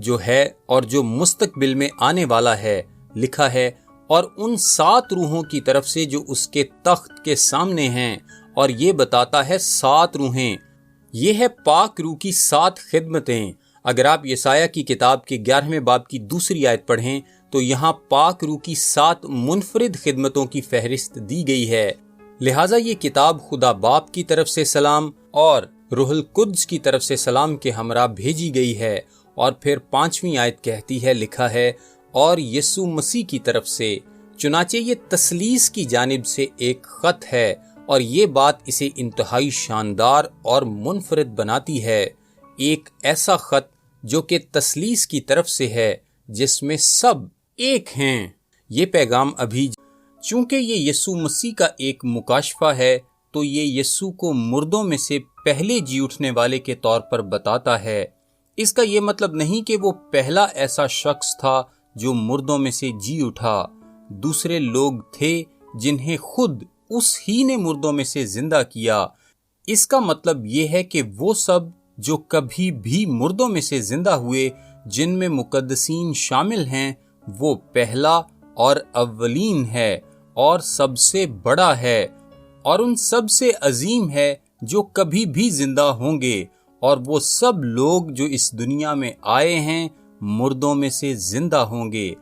جو ہے اور جو مستقبل میں آنے والا ہے لکھا ہے، اور ان 7 روحوں کی طرف سے جو اس کے تخت کے سامنے ہیں، اور یہ بتاتا ہے 7 روحیں، یہ ہے پاک روح کی 7 خدمتیں۔ اگر آپ یسایہ کی کتاب کے 11ویں باب کی 2 آیت پڑھیں تو یہاں پاک روح کی 7 منفرد خدمتوں کی فہرست دی گئی ہے۔ لہٰذا یہ کتاب خدا باپ کی طرف سے سلام اور روح القدس کی طرف سے سلام کے ہمراہ بھیجی گئی ہے۔ اور پھر 5ویں آیت کہتی ہے، لکھا ہے، اور یسوع مسیح کی طرف سے۔ چنانچہ یہ تثلیث کی جانب سے ایک خط ہے، اور یہ بات اسے انتہائی شاندار اور منفرد بناتی ہے۔ ایک ایسا خط جو کہ تثلیث کی طرف سے ہے، جس میں سب ایک ہیں۔ یہ پیغام ابھی چونکہ یہ یسوع مسیح کا ایک مکاشفہ ہے، تو یہ یسوع کو مردوں میں سے پہلے جی اٹھنے والے کے طور پر بتاتا ہے۔ اس کا یہ مطلب نہیں کہ وہ پہلا ایسا شخص تھا جو مردوں میں سے جی اٹھا۔ دوسرے لوگ تھے جنہیں خود اس ہی نے مردوں میں سے زندہ کیا۔ اس کا مطلب یہ ہے کہ وہ سب جو کبھی بھی مردوں میں سے زندہ ہوئے، جن میں مقدسین شامل ہیں، وہ پہلا اور اولین ہے اور سب سے بڑا ہے، اور ان سب سے عظیم ہے جو کبھی بھی زندہ ہوں گے۔ اور وہ سب لوگ جو اس دنیا میں آئے ہیں مردوں میں سے زندہ ہوں گے،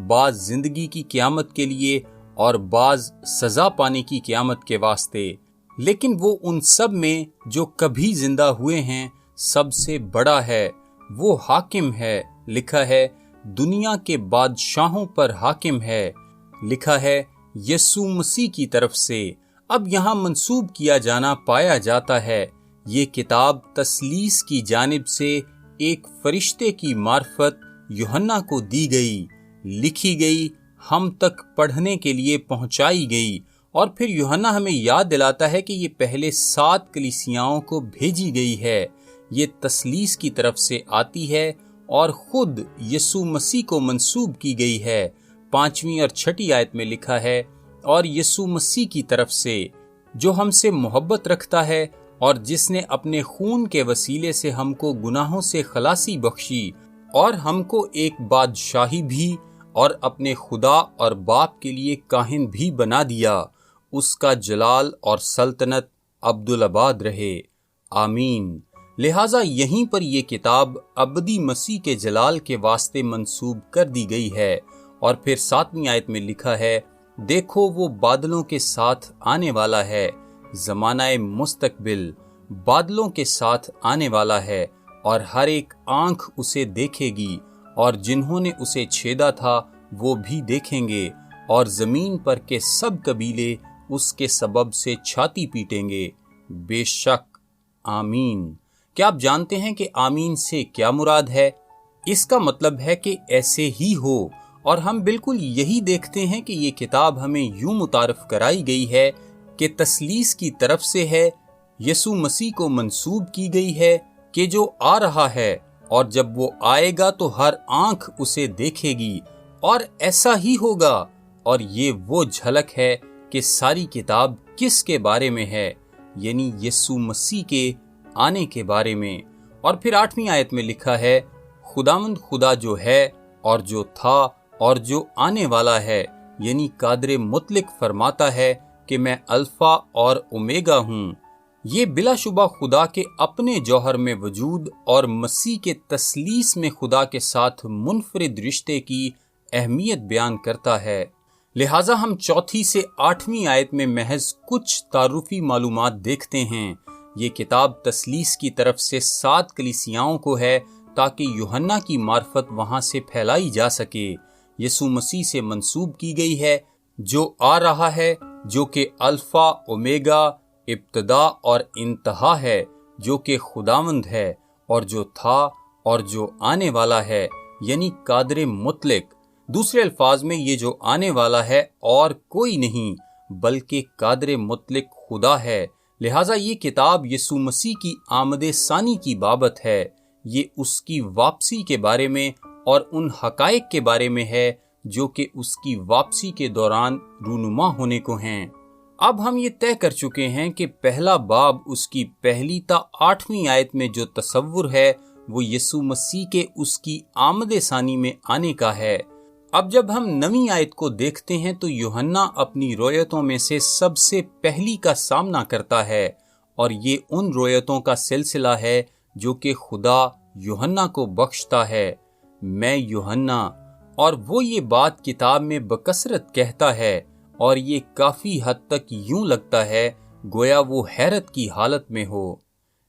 بعض زندگی کی قیامت کے لیے اور بعض سزا پانے کی قیامت کے واسطے۔ لیکن وہ ان سب میں جو کبھی زندہ ہوئے ہیں سب سے بڑا ہے، وہ حاکم ہے، لکھا ہے، دنیا کے بادشاہوں پر حاکم ہے، لکھا ہے، یسوع مسیح کی طرف سے۔ اب یہاں منسوب کیا جانا پایا جاتا ہے۔ یہ کتاب تثلیث کی جانب سے ایک فرشتے کی معرفت یوحنا کو دی گئی، لکھی گئی، ہم تک پڑھنے کے لیے پہنچائی گئی، اور پھر یوحنا ہمیں یاد دلاتا ہے کہ یہ پہلے 7 کلیسیاؤں کو بھیجی گئی ہے۔ یہ تثلیث کی طرف سے آتی ہے اور خود یسوع مسیح کو منسوب کی گئی ہے۔ 5ویں اور 6 آیت میں لکھا ہے، اور یسوع مسیح کی طرف سے جو ہم سے محبت رکھتا ہے اور جس نے اپنے خون کے وسیلے سے ہم کو گناہوں سے خلاصی بخشی، اور ہم کو ایک بادشاہی بھی اور اپنے خدا اور باپ کے لیے کاہن بھی بنا دیا۔ اس کا جلال اور سلطنت ابدالآباد رہے، آمین۔ لہٰذا یہیں پر یہ کتاب ابدی مسیح کے جلال کے واسطے منسوب کر دی گئی ہے۔ اور پھر 7ویں آیت میں لکھا ہے، دیکھو وہ بادلوں کے ساتھ آنے والا ہے، زمانہ مستقبل بادلوں کے ساتھ آنے والا ہے، اور ہر ایک آنکھ اسے دیکھے گی، اور جنہوں نے اسے چھیدا تھا وہ بھی دیکھیں گے، اور زمین پر کے سب قبیلے اس کے سبب سے چھاتی پیٹیں گے، بے شک، آمین۔ کیا آپ جانتے ہیں کہ آمین سے کیا مراد ہے؟ اس کا مطلب ہے کہ ایسے ہی ہو، اور ہم بالکل یہی دیکھتے ہیں کہ یہ کتاب ہمیں یوں متعارف کرائی گئی ہے کہ تثلیث کی طرف سے ہے، یسوع مسیح کو منسوب کی گئی ہے کہ جو آ رہا ہے، اور جب وہ آئے گا تو ہر آنکھ اسے دیکھے گی، اور ایسا ہی ہوگا۔ اور یہ وہ جھلک ہے کہ ساری کتاب کس کے بارے میں ہے، یعنی یسوع مسیح کے آنے کے بارے میں۔ اور پھر 8ویں آیت میں لکھا ہے، خداوند خدا جو ہے اور جو تھا اور جو آنے والا ہے، یعنی قادر مطلق فرماتا ہے کہ میں الفا اور اومیگا ہوں۔ یہ بلا شبہ خدا کے اپنے جوہر میں وجود اور مسیح کے تثلیث میں خدا کے ساتھ منفرد رشتے کی اہمیت بیان کرتا ہے۔ لہٰذا ہم 4 سے 8ویں آیت میں محض کچھ تعارفی معلومات دیکھتے ہیں۔ یہ کتاب تثلیث کی طرف سے 7 کلیسیاؤں کو ہے تاکہ یوحنا کی معرفت وہاں سے پھیلائی جا سکے۔ یسوع مسیح سے منسوب کی گئی ہے جو آ رہا ہے، جو کہ الفا اومیگا ابتدا اور انتہا ہے، جو کہ خداوند ہے، اور جو تھا اور جو آنے والا ہے، یعنی قادر مطلق۔ دوسرے الفاظ میں یہ جو آنے والا ہے اور کوئی نہیں بلکہ قادر مطلق خدا ہے۔ لہٰذا یہ کتاب یسوع مسیح کی آمد ثانی کی بابت ہے۔ یہ اس کی واپسی کے بارے میں اور ان حقائق کے بارے میں ہے جو کہ اس کی واپسی کے دوران رونما ہونے کو ہیں۔ اب ہم یہ طے کر چکے ہیں کہ پہلا باب اس کی 1 تا 8ویں آیت میں جو تصور ہے وہ یسوع مسیح کے اس کی آمد ثانی میں آنے کا ہے۔ اب جب ہم نویں آیت کو دیکھتے ہیں تو یوحنا اپنی روایتوں میں سے سب سے پہلی کا سامنا کرتا ہے، اور یہ ان روایتوں کا سلسلہ ہے جو کہ خدا یوحنا کو بخشتا ہے۔ میں یوحنا، اور وہ یہ بات کتاب میں بکثرت کہتا ہے، اور یہ کافی حد تک یوں لگتا ہے گویا وہ حیرت کی حالت میں ہو۔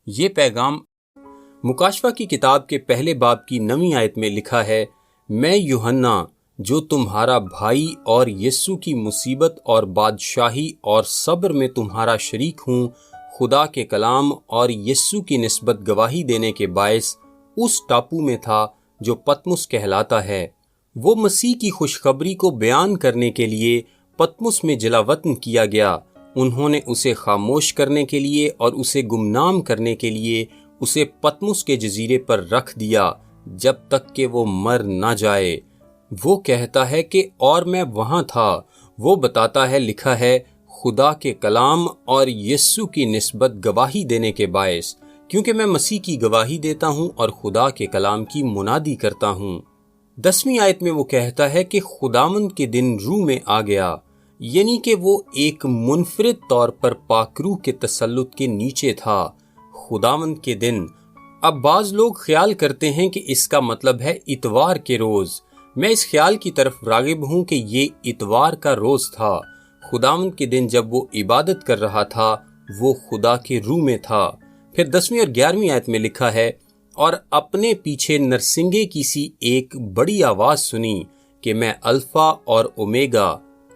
یہ پیغام مکاشفہ کی کتاب کے پہلے باب کی 9ویں آیت میں لکھا ہے، میں یوحنا جو تمہارا بھائی اور یسوع کی مصیبت اور بادشاہی اور صبر میں تمہارا شریک ہوں، خدا کے کلام اور یسوع کی نسبت گواہی دینے کے باعث اس ٹاپو میں تھا جو پتمس کہلاتا ہے۔ وہ مسیح کی خوشخبری کو بیان کرنے کے لیے پتمس میں جلا وطن کیا گیا۔ انہوں نے اسے خاموش کرنے کے لیے اور اسے گمنام کرنے کے لیے اسے پتمس کے جزیرے پر رکھ دیا جب تک کہ وہ مر نہ جائے۔ وہ کہتا ہے کہ اور میں وہاں تھا۔ وہ بتاتا ہے، لکھا ہے، خدا کے کلام اور یسوع کی نسبت گواہی دینے کے باعث، کیونکہ میں مسیح کی گواہی دیتا ہوں اور خدا کے کلام کی منادی کرتا ہوں۔ 10ویں آیت میں وہ کہتا ہے کہ خداوند کے دن روح میں آ گیا، یعنی کہ وہ ایک منفرد طور پر پاک روح کے تسلط کے نیچے تھا۔ خداوند کے دن، اب بعض لوگ خیال کرتے ہیں کہ اس کا مطلب ہے اتوار کے روز۔ میں اس خیال کی طرف راغب ہوں کہ یہ اتوار کا روز تھا۔ خداوند کے دن جب وہ عبادت کر رہا تھا وہ خدا کے روح میں تھا۔ پھر 10ویں اور 11ویں آیت میں لکھا ہے، اور اپنے پیچھے نرسنگے کی سی ایک بڑی آواز سنی کہ میں الفا اور اومیگا،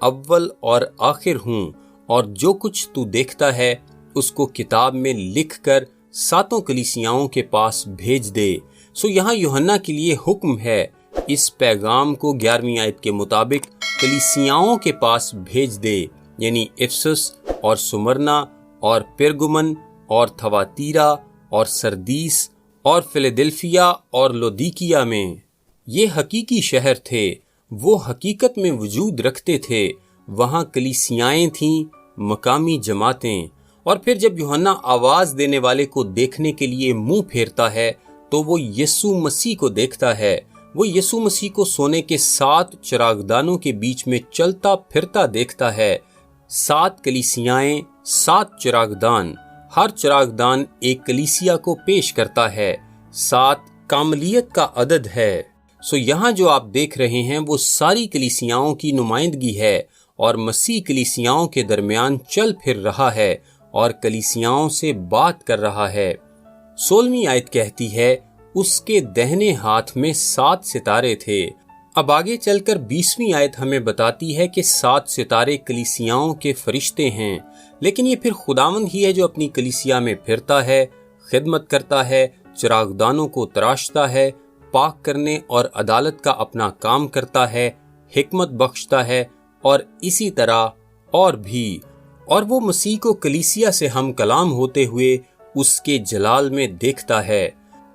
اول اور آخر ہوں، اور جو کچھ تو دیکھتا ہے اس کو کتاب میں لکھ کر 7 کلیسیاؤں کے پاس بھیج دے۔ سو یہاں یوحنا کے لیے حکم ہے، اس پیغام کو 11ویں آیت کے مطابق کلیسیاؤں کے پاس بھیج دے، یعنی افسس اور سمرنا اور پرگمن اور تھواتیرا اور سردیس اور فیلادلفیا اور لودیکیا میں۔ یہ حقیقی شہر تھے، وہ حقیقت میں وجود رکھتے تھے۔ وہاں کلیسیائیں تھیں، مقامی جماعتیں۔ اور پھر جب یوحنا آواز دینے والے کو دیکھنے کے لیے منہ پھیرتا ہے تو وہ یسوع مسیح کو دیکھتا ہے۔ وہ یسوع مسیح کو سونے کے 7 چراغدانوں کے بیچ میں چلتا پھرتا دیکھتا ہے۔ 7 کلیسیائیں، 7 چراغدان، ہر چراغدان ایک کلیسیا کو پیش کرتا ہے۔ 7 کاملیت کا عدد ہے۔ سو یہاں جو آپ دیکھ رہے ہیں وہ ساری کلیسیاؤں کی نمائندگی ہے، اور مسیح کلیسیاؤں کے درمیان چل پھر رہا ہے اور کلیسیاؤں سے بات کر رہا ہے۔ 16ویں آیت کہتی ہے، اس کے دہنے ہاتھ میں 7 ستارے تھے۔ اب آگے چل کر 20ویں آیت ہمیں بتاتی ہے کہ 7 ستارے کلیسیاؤں کے فرشتے ہیں، لیکن یہ پھر خداوند ہی ہے جو اپنی کلیسیا میں پھرتا ہے، خدمت کرتا ہے، چراغدانوں کو تراشتا ہے، پاک کرنے اور عدالت کا اپنا کام کرتا ہے، حکمت بخشتا ہے، اور اسی طرح اور بھی۔ اور وہ مسیح کو کلیسیا سے ہم کلام ہوتے ہوئے اس کے جلال میں دیکھتا ہے۔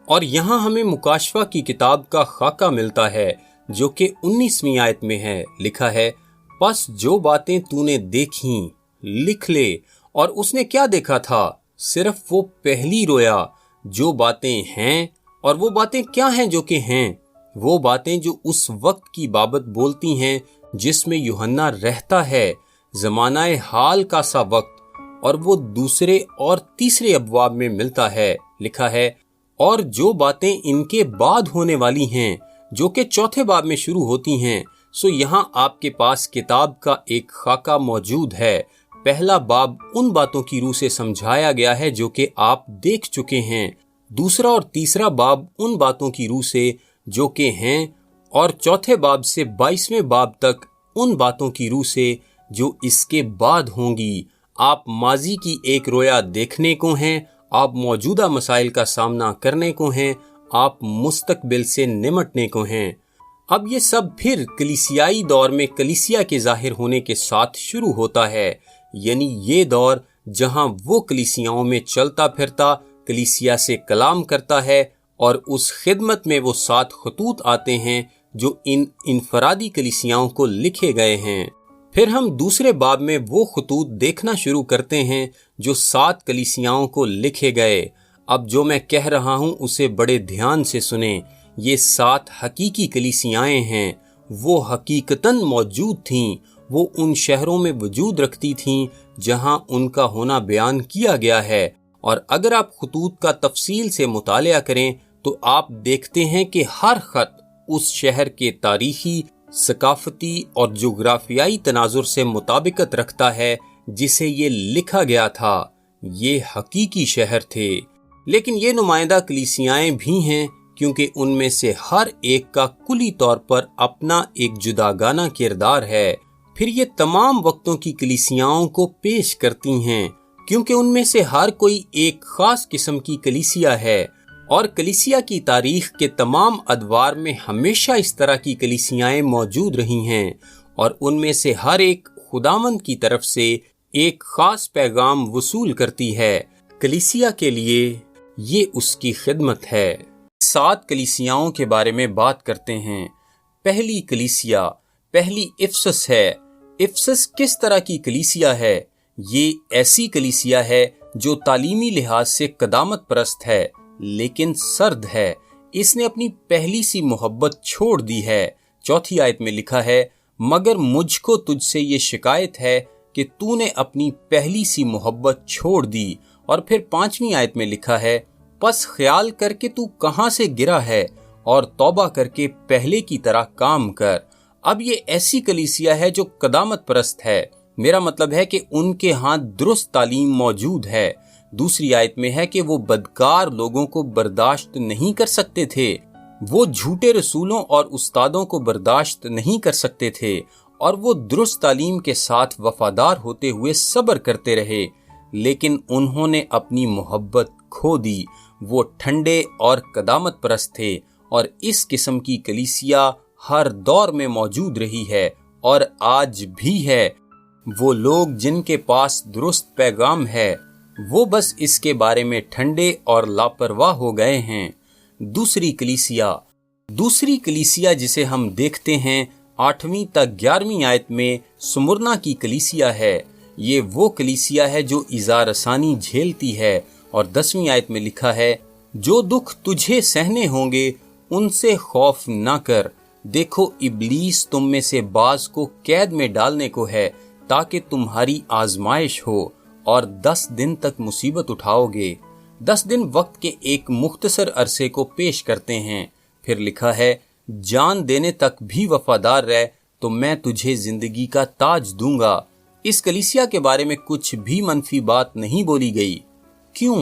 اور یہاں ہمیں مکاشفہ کی کتاب کا خاکہ ملتا ہے جو کہ 19ویں آیت میں ہے، لکھا ہے، پس جو باتیں تو نے دیکھیں لکھ لے۔ اور اس نے کیا دیکھا تھا؟ صرف وہ پہلی رویا، جو باتیں ہیں۔ اور وہ باتیں کیا ہیں جو کہ ہیں؟ وہ باتیں جو اس وقت کی بابت بولتی ہیں جس میں یوحنا رہتا ہے، زمانہ حال کا سا وقت۔ اور وہ دوسرے اور تیسرے ابواب میں ملتا ہے، لکھا ہے، اور جو باتیں ان کے بعد ہونے والی ہیں جو کہ چوتھے باب میں شروع ہوتی ہیں۔ سو یہاں آپ کے پاس کتاب کا ایک خاکہ موجود ہے۔ پہلا باب ان باتوں کی روح سے سمجھایا گیا ہے جو کہ آپ دیکھ چکے ہیں، دوسرا اور تیسرا باب ان باتوں کی روح سے جو کہ ہیں، اور چوتھے باب سے 22ویں باب تک ان باتوں کی روح سے جو اس کے بعد ہوں گی۔ آپ ماضی کی ایک رویا دیکھنے کو ہیں، آپ موجودہ مسائل کا سامنا کرنے کو ہیں، آپ مستقبل سے نمٹنے کو ہیں۔ اب یہ سب پھر کلیسیائی دور میں کلیسیا کے ظاہر ہونے کے ساتھ شروع ہوتا ہے، یعنی یہ دور جہاں وہ کلیسیاؤں میں چلتا پھرتا کلیسیا سے کلام کرتا ہے، اور اس خدمت میں وہ 7 خطوط آتے ہیں جو ان انفرادی کلیسیاؤں کو لکھے گئے ہیں۔ پھر ہم دوسرے باب میں وہ خطوط دیکھنا شروع کرتے ہیں جو 7 کلیسیاؤں کو لکھے گئے۔ اب جو میں کہہ رہا ہوں اسے بڑے دھیان سے سنیں۔ یہ 7 حقیقی کلیسیائیں ہیں، وہ حقیقتاً موجود تھیں، وہ ان شہروں میں وجود رکھتی تھیں جہاں ان کا ہونا بیان کیا گیا ہے، اور اگر آپ خطوط کا تفصیل سے مطالعہ کریں تو آپ دیکھتے ہیں کہ ہر خط اس شہر کے تاریخی، ثقافتی اور جغرافیائی تناظر سے مطابقت رکھتا ہے جسے یہ لکھا گیا تھا۔ یہ حقیقی شہر تھے، لیکن یہ نمائندہ کلیسیائیں بھی ہیں کیونکہ ان میں سے ہر ایک کا کلی طور پر اپنا ایک جداگانہ کردار ہے۔ پھر یہ تمام وقتوں کی کلیسیاؤں کو پیش کرتی ہیں کیونکہ ان میں سے ہر کوئی ایک خاص قسم کی کلیسیا ہے، اور کلیسیا کی تاریخ کے تمام ادوار میں ہمیشہ اس طرح کی کلیسیائیں موجود رہی ہیں، اور ان میں سے ہر ایک خداوند کی طرف سے ایک خاص پیغام وصول کرتی ہے۔ کلیسیا کے لیے یہ اس کی خدمت ہے۔ 7 کلیسیاؤں کے بارے میں بات کرتے ہیں۔ پہلی کلیسیا، پہلی افسس ہے۔ افسس کس طرح کی کلیسیا ہے؟ یہ ایسی کلیسیا ہے جو تعلیمی لحاظ سے قدامت پرست ہے لیکن سرد ہے۔ اس نے اپنی پہلی سی محبت چھوڑ دی ہے۔ 4 آیت میں لکھا ہے، مگر مجھ کو تجھ سے یہ شکایت ہے کہ تو نے اپنی پہلی سی محبت چھوڑ دی۔ اور پھر 5 آیت میں لکھا ہے، پس خیال کر کے تو کہاں سے گرا ہے اور توبہ کر کے پہلے کی طرح کام کر۔ اب یہ ایسی کلیسیا ہے جو قدامت پرست ہے، میرا مطلب ہے کہ ان کے ہاں درست تعلیم موجود ہے۔ 2 آیت میں ہے کہ وہ بدکار لوگوں کو برداشت نہیں کر سکتے تھے، وہ جھوٹے رسولوں اور استادوں کو برداشت نہیں کر سکتے تھے، اور وہ درست تعلیم کے ساتھ وفادار ہوتے ہوئے صبر کرتے رہے، لیکن انہوں نے اپنی محبت کھو دی۔ وہ ٹھنڈے اور قدامت پرست تھے، اور اس قسم کی کلیسیا ہر دور میں موجود رہی ہے اور آج بھی ہے۔ وہ لوگ جن کے پاس درست پیغام ہے وہ بس اس کے بارے میں ٹھنڈے اور لاپرواہ ہو گئے ہیں۔ دوسری کلیسیا جسے ہم دیکھتے ہیں 8ویں تک 11ویں آیت میں سمرنا کی کلیسیا ہے۔ یہ وہ کلیسیا ہے جو اظہار ثانی جھیلتی ہے، اور 10ویں آیت میں لکھا ہے، جو دکھ تجھے سہنے ہوں گے ان سے خوف نہ کر، دیکھو ابلیس تم میں سے بعض کو قید میں ڈالنے کو ہے تاکہ تمہاری آزمائش ہو، اور 10 دن تک مصیبت اٹھاؤ گے۔ 10 دن وقت کے ایک مختصر عرصے کو پیش کرتے ہیں۔ پھر لکھا ہے، جان دینے تک بھی وفادار رہ تو میں تجھے زندگی کا تاج دوں گا۔ اس کلیسیا کے بارے میں کچھ بھی منفی بات نہیں بولی گئی۔ کیوں؟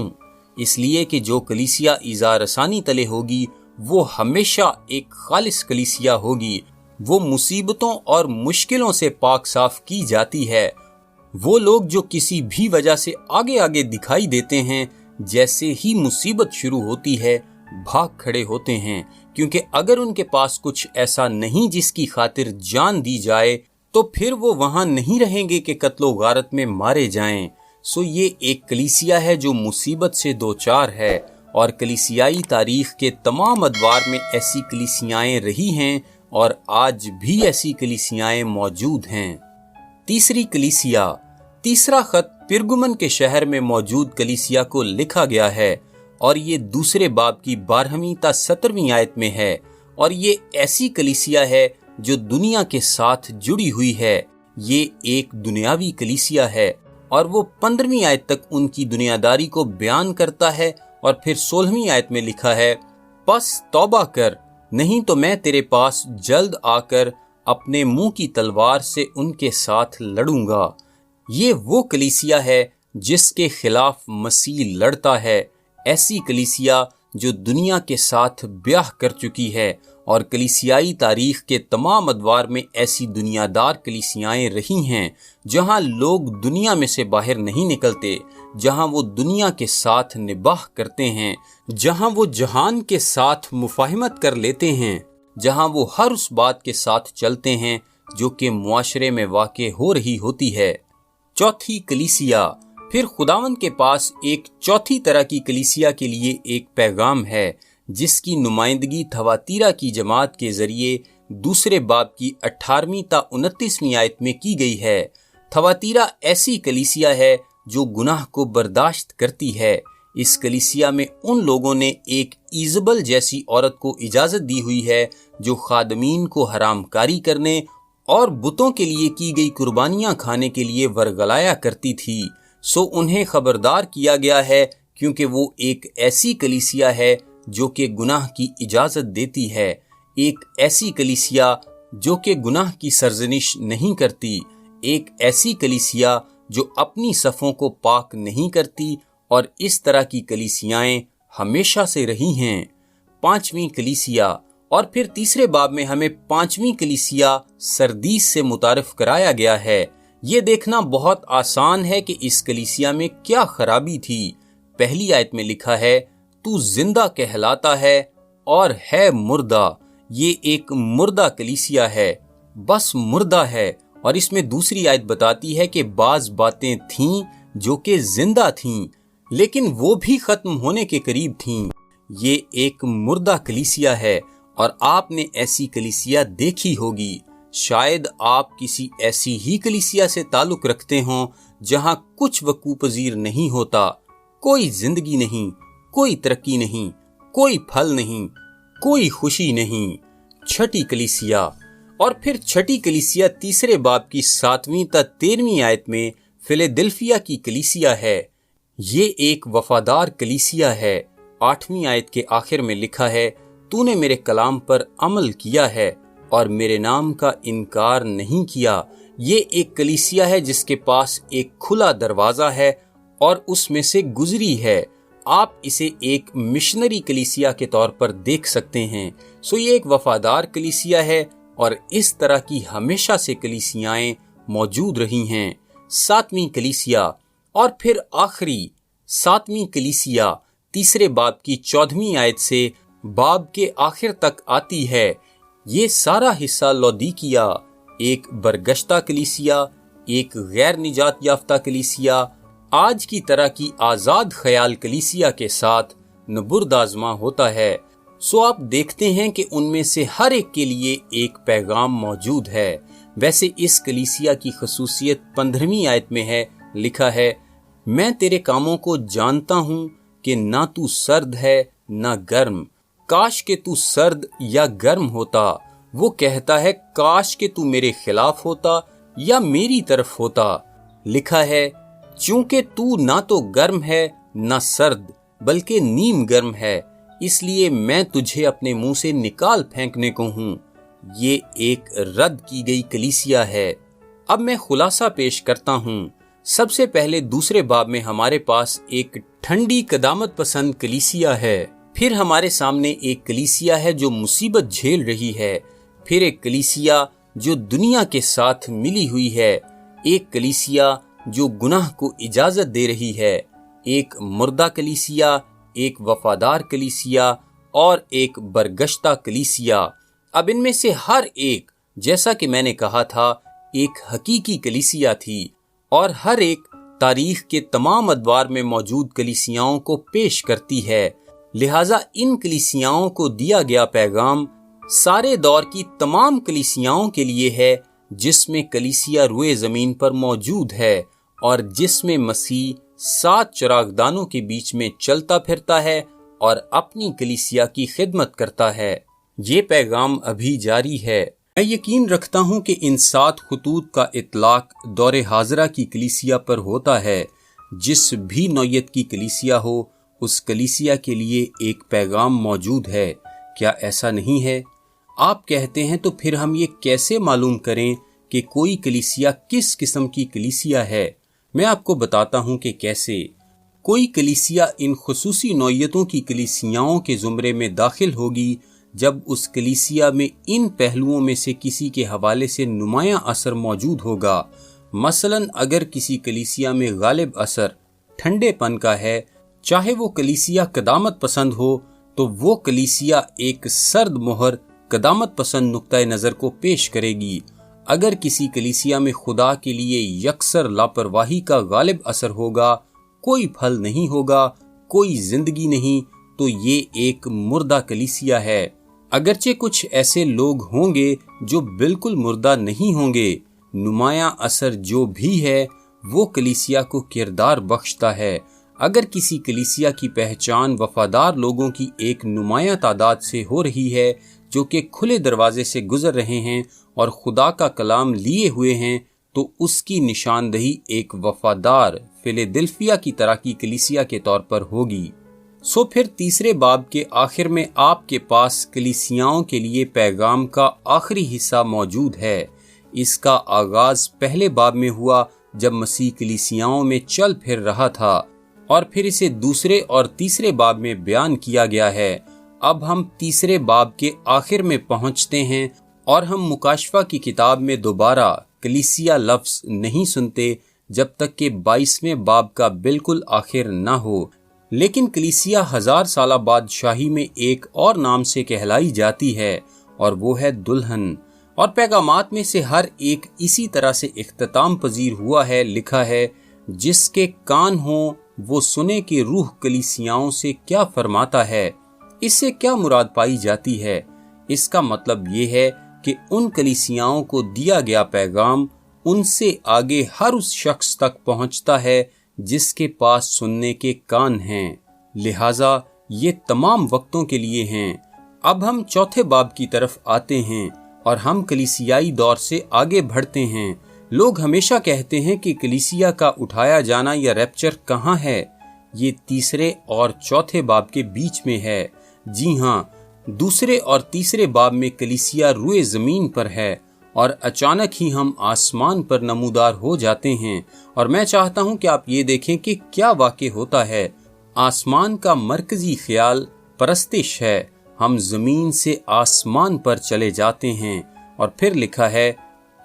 اس لیے کہ جو کلیسیا اظہار ثانی تلے ہوگی وہ ہمیشہ ایک خالص کلیسیا ہوگی، وہ مصیبتوں اور مشکلوں سے پاک صاف کی جاتی ہے۔ وہ لوگ جو کسی بھی وجہ سے آگے دکھائی دیتے ہیں، جیسے ہی مصیبت شروع ہوتی ہے بھاگ کھڑے ہوتے ہیں، کیونکہ اگر ان کے پاس کچھ ایسا نہیں جس کی خاطر جان دی جائے تو پھر وہ وہاں نہیں رہیں گے کہ قتل و غارت میں مارے جائیں۔ سو یہ ایک کلیسیا ہے جو مصیبت سے دوچار ہے، اور کلیسیائی تاریخ کے تمام ادوار میں ایسی کلیسیائیں رہی ہیں اور آج بھی ایسی کلیسیائیں موجود ہیں۔ تیسری کلیسیا، تیسرا خط پرگمن کے شہر میں موجود کلیسیا کو لکھا گیا ہے، اور یہ 2 باب کی 12ویں تا 17ویں آیت میں ہے، اور یہ ایسی کلیسیا ہے جو دنیا کے ساتھ جڑی ہوئی ہے۔ یہ ایک دنیاوی کلیسیا ہے، اور وہ 15ویں آیت تک ان کی دنیا داری کو بیان کرتا ہے، اور پھر 16ویں آیت میں لکھا ہے، پس توبہ کر، نہیں تو میں تیرے پاس جلد آ کر اپنے منہ کی تلوار سے ان کے ساتھ لڑوں گا۔ یہ وہ کلیسیا ہے جس کے خلاف مسیح لڑتا ہے، ایسی کلیسیا جو دنیا کے ساتھ بیاہ کر چکی ہے، اور کلیسیائی تاریخ کے تمام ادوار میں ایسی دنیا دار کلیسیائیں رہی ہیں جہاں لوگ دنیا میں سے باہر نہیں نکلتے، جہاں وہ دنیا کے ساتھ نباہ کرتے ہیں، جہاں وہ جہان کے ساتھ مفاہمت کر لیتے ہیں، جہاں وہ ہر اس بات کے ساتھ چلتے ہیں جو کہ معاشرے میں واقع ہو رہی ہوتی ہے۔ چوتھی کلیسیا، پھر خداوند کے پاس ایک چوتھی طرح کی کلیسیا کے لیے ایک پیغام ہے جس کی نمائندگی تھواتیرا کی جماعت کے ذریعے 2 باب کی 18ویں تا 29ویں آیت میں کی گئی ہے۔ تھواتیرا ایسی کلیسیا ہے جو گناہ کو برداشت کرتی ہے، اس کلیسیا میں ان لوگوں نے ایک ایزبل جیسی عورت کو اجازت دی ہوئی ہے جو خادمین کو حرام کاری کرنے اور بتوں کے لیے کی گئی قربانیاں کھانے کے لیے ورگلایا کرتی تھی۔ سو انہیں خبردار کیا گیا ہے کیونکہ وہ ایک ایسی کلیسیا ہے جو کہ گناہ کی اجازت دیتی ہے، ایک ایسی کلیسیا جو کہ گناہ کی سرزنش نہیں کرتی، ایک ایسی کلیسیا جو اپنی صفوں کو پاک نہیں کرتی، اور اس طرح کی کلیسیائیں ہمیشہ سے رہی ہیں۔ پانچویں کلیسیا، اور پھر تیسرے باب میں ہمیں پانچویں کلیسیا سردیس سے متعارف کرایا گیا ہے۔ یہ دیکھنا بہت آسان ہے کہ اس کلیسیا میں کیا خرابی تھی۔ پہلی آیت میں لکھا ہے، تو زندہ کہلاتا ہے اور ہے مردہ۔ یہ ایک مردہ کلیسیا ہے، بس مردہ ہے۔ اور اس میں دوسری آیت بتاتی ہے کہ بعض باتیں تھیں جو کہ زندہ تھیں لیکن وہ بھی ختم ہونے کے قریب تھیں۔ یہ ایک مردہ کلیسیا ہے، اور آپ نے ایسی کلیسیا دیکھی ہوگی۔ شاید آپ کسی ایسی ہی کلیسیا سے تعلق رکھتے ہوں جہاں کچھ وقوع پذیر نہیں ہوتا، کوئی زندگی نہیں، کوئی ترقی نہیں، کوئی پھل نہیں، کوئی خوشی نہیں۔ چھٹی کلیسیا، اور پھر چھٹی کلیسیا تیسرے باب کی 7ویں تا 13ویں آیت میں فیلیدلفیا کی کلیسیا ہے۔ یہ ایک وفادار کلیسیا ہے۔ 8ویں آیت کے آخر میں لکھا ہے، تو نے میرے کلام پر عمل کیا ہے اور میرے نام کا انکار نہیں کیا۔ یہ ایک کلیسیا ہے جس کے پاس ایک کھلا دروازہ ہے اور اس میں سے گزری ہے۔ آپ اسے ایک مشنری کلیسیا کے طور پر دیکھ سکتے ہیں۔ سو یہ ایک وفادار کلیسیا ہے، اور اس طرح کی ہمیشہ سے کلیسیائیں موجود رہی ہیں۔ 7ویں کلیسیا، اور پھر آخری 7ویں کلیسیا تیسرے باب کی 14ویں آیت سے باب کے آخر تک آتی ہے۔ یہ سارا حصہ لودیکیا ایک برگشتہ کلیسیا، ایک غیر نجات یافتہ کلیسیا، آج کی طرح کی آزاد خیال کلیسیا کے ساتھ نبرد آزما ہوتا ہے۔ سو آپ دیکھتے ہیں کہ ان میں سے ہر ایک کے لیے ایک پیغام موجود ہے۔ ویسے اس کلیسیا کی خصوصیت 15ویں آیت میں ہے، لکھا ہے، میں تیرے کاموں کو جانتا ہوں کہ نہ تو سرد ہے نہ گرم، کاش کہ تو سرد یا گرم ہوتا۔ وہ کہتا ہے، کاش کہ تو میرے خلاف ہوتا یا میری طرف ہوتا۔ لکھا ہے، چونکہ تو نہ تو گرم ہے نہ سرد بلکہ نیم گرم ہے، اس لیے میں تجھے اپنے منہ سے نکال پھینکنے کو ہوں۔ یہ ایک رد کی گئی کلیسیا ہے۔ اب میں خلاصہ پیش کرتا ہوں۔ سب سے پہلے دوسرے باب میں ہمارے پاس ایک ٹھنڈی قدامت پسند کلیسیا ہے، پھر ہمارے سامنے ایک کلیسیا ہے جو مصیبت جھیل رہی ہے، پھر ایک کلیسیا جو دنیا کے ساتھ ملی ہوئی ہے، ایک کلیسیا جو گناہ کو اجازت دے رہی ہے، ایک مردہ کلیسیا، ایک وفادار کلیسیا اور ایک برگشتہ کلیسیا۔ اب ان میں سے ہر ایک، جیسا کہ میں نے کہا تھا، ایک حقیقی کلیسیا تھی، اور ہر ایک تاریخ کے تمام ادوار میں موجود کلیسیاؤں کو پیش کرتی ہے۔ لہٰذا ان کلیسیاؤں کو دیا گیا پیغام سارے دور کی تمام کلیسیاؤں کے لیے ہے، جس میں کلیسیا روئے زمین پر موجود ہے اور جس میں مسیح 7 چراغدانوں کے بیچ میں چلتا پھرتا ہے اور اپنی کلیسیا کی خدمت کرتا ہے۔ یہ پیغام ابھی جاری ہے۔ میں یقین رکھتا ہوں کہ ان 7 خطوط کا اطلاق دور حاضرہ کی کلیسیا پر ہوتا ہے۔ جس بھی نوعیت کی کلیسیا ہو، اس کلیسیا کے لیے ایک پیغام موجود ہے۔ کیا ایسا نہیں ہے؟ آپ کہتے ہیں تو پھر ہم یہ کیسے معلوم کریں کہ کوئی کلیسیا کس قسم کی کلیسیا ہے؟ میں آپ کو بتاتا ہوں کہ کیسے۔ کوئی کلیسیا ان خصوصی نوعیتوں کی کلیسیاؤں کے زمرے میں داخل ہوگی جب اس کلیسیا میں ان پہلوؤں میں سے کسی کے حوالے سے نمایاں اثر موجود ہوگا۔ مثلا اگر کسی کلیسیا میں غالب اثر ٹھنڈے پن کا ہے، چاہے وہ کلیسیا قدامت پسند ہو، تو وہ کلیسیا ایک سرد مہر قدامت پسند نقطۂ نظر کو پیش کرے گی۔ اگر کسی کلیسیا میں خدا کے لیے یکسر لاپرواہی کا غالب اثر ہوگا، کوئی پھل نہیں ہوگا، کوئی زندگی نہیں، تو یہ ایک مردہ کلیسیا ہے۔ اگرچہ کچھ ایسے لوگ ہوں گے جو بالکل مردہ نہیں ہوں گے، نمایاں اثر جو بھی ہے وہ کلیسیا کو کردار بخشتا ہے۔ اگر کسی کلیسیا کی پہچان وفادار لوگوں کی ایک نمایاں تعداد سے ہو رہی ہے جو کہ کھلے دروازے سے گزر رہے ہیں اور خدا کا کلام لیے ہوئے ہیں، تو اس کی نشاندہی ایک وفادار فیلیدلفیا کی طرح کی کلیسیا کے طور پر ہوگی۔ سو پھر تیسرے باب کے آخر میں آپ کے پاس کلیسیاؤں کے لیے پیغام کا آخری حصہ موجود ہے۔ اس کا آغاز پہلے باب میں ہوا جب مسیح کلیسیاؤں میں چل پھر رہا تھا، اور پھر اسے دوسرے اور تیسرے باب میں بیان کیا گیا ہے۔ اب ہم تیسرے باب کے آخر میں پہنچتے ہیں اور ہم مکاشفہ کی کتاب میں دوبارہ کلیسیا لفظ نہیں سنتے جب تک کہ 22ویں باب کا بالکل آخر نہ ہو، لیکن کلیسیا 1000 سالہ بادشاہی میں ایک اور نام سے کہلائی جاتی ہے، اور وہ ہے دلہن۔ اور پیغامات میں سے ہر ایک اسی طرح سے اختتام پذیر ہوا ہے، لکھا ہے، جس کے کان ہوں وہ سنے کہ روح کلیسیاؤں سے کیا فرماتا ہے۔ اس سے کیا مراد پائی جاتی ہے؟ اس کا مطلب یہ ہے کہ ان کلیسیاؤں کو دیا گیا پیغام ان سے آگے ہر اس شخص تک پہنچتا ہے جس کے پاس سننے کے کان ہیں، لہٰذا یہ تمام وقتوں کے لیے ہیں۔ اب ہم چوتھے باب کی طرف آتے ہیں اور ہم کلیسیائی دور سے آگے بڑھتے ہیں۔ لوگ ہمیشہ کہتے ہیں کہ کلیسیا کا اٹھایا جانا یا ریپچر کہاں ہے؟ یہ تیسرے اور چوتھے باب کے بیچ میں ہے۔ جی ہاں، دوسرے اور تیسرے باب میں کلیسیا روئے زمین پر ہے، اور اچانک ہی ہم آسمان پر نمودار ہو جاتے ہیں۔ اور میں چاہتا ہوں کہ آپ یہ دیکھیں کہ کیا واقع ہوتا ہے۔ آسمان کا مرکزی خیال پرستش ہے۔ ہم زمین سے آسمان پر چلے جاتے ہیں، اور پھر لکھا ہے،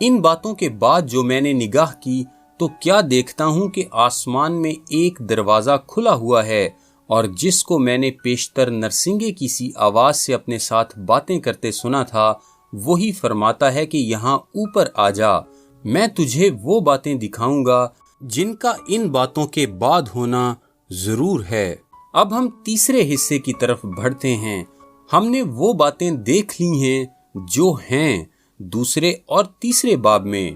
ان باتوں کے بعد جو میں نے نگاہ کی تو کیا دیکھتا ہوں کہ آسمان میں ایک دروازہ کھلا ہوا ہے، اور جس کو میں نے پیشتر نرسنگے کی سی آواز سے اپنے ساتھ باتیں کرتے سنا تھا، وہی فرماتا ہے کہ یہاں اوپر آ جا، میں تجھے وہ باتیں دکھاؤں گا جن کا ان باتوں کے بعد ہونا ضرور ہے۔ اب ہم تیسرے حصے کی طرف بڑھتے ہیں۔ ہم نے وہ باتیں دیکھ لی ہیں جو ہیں دوسرے اور تیسرے باب میں،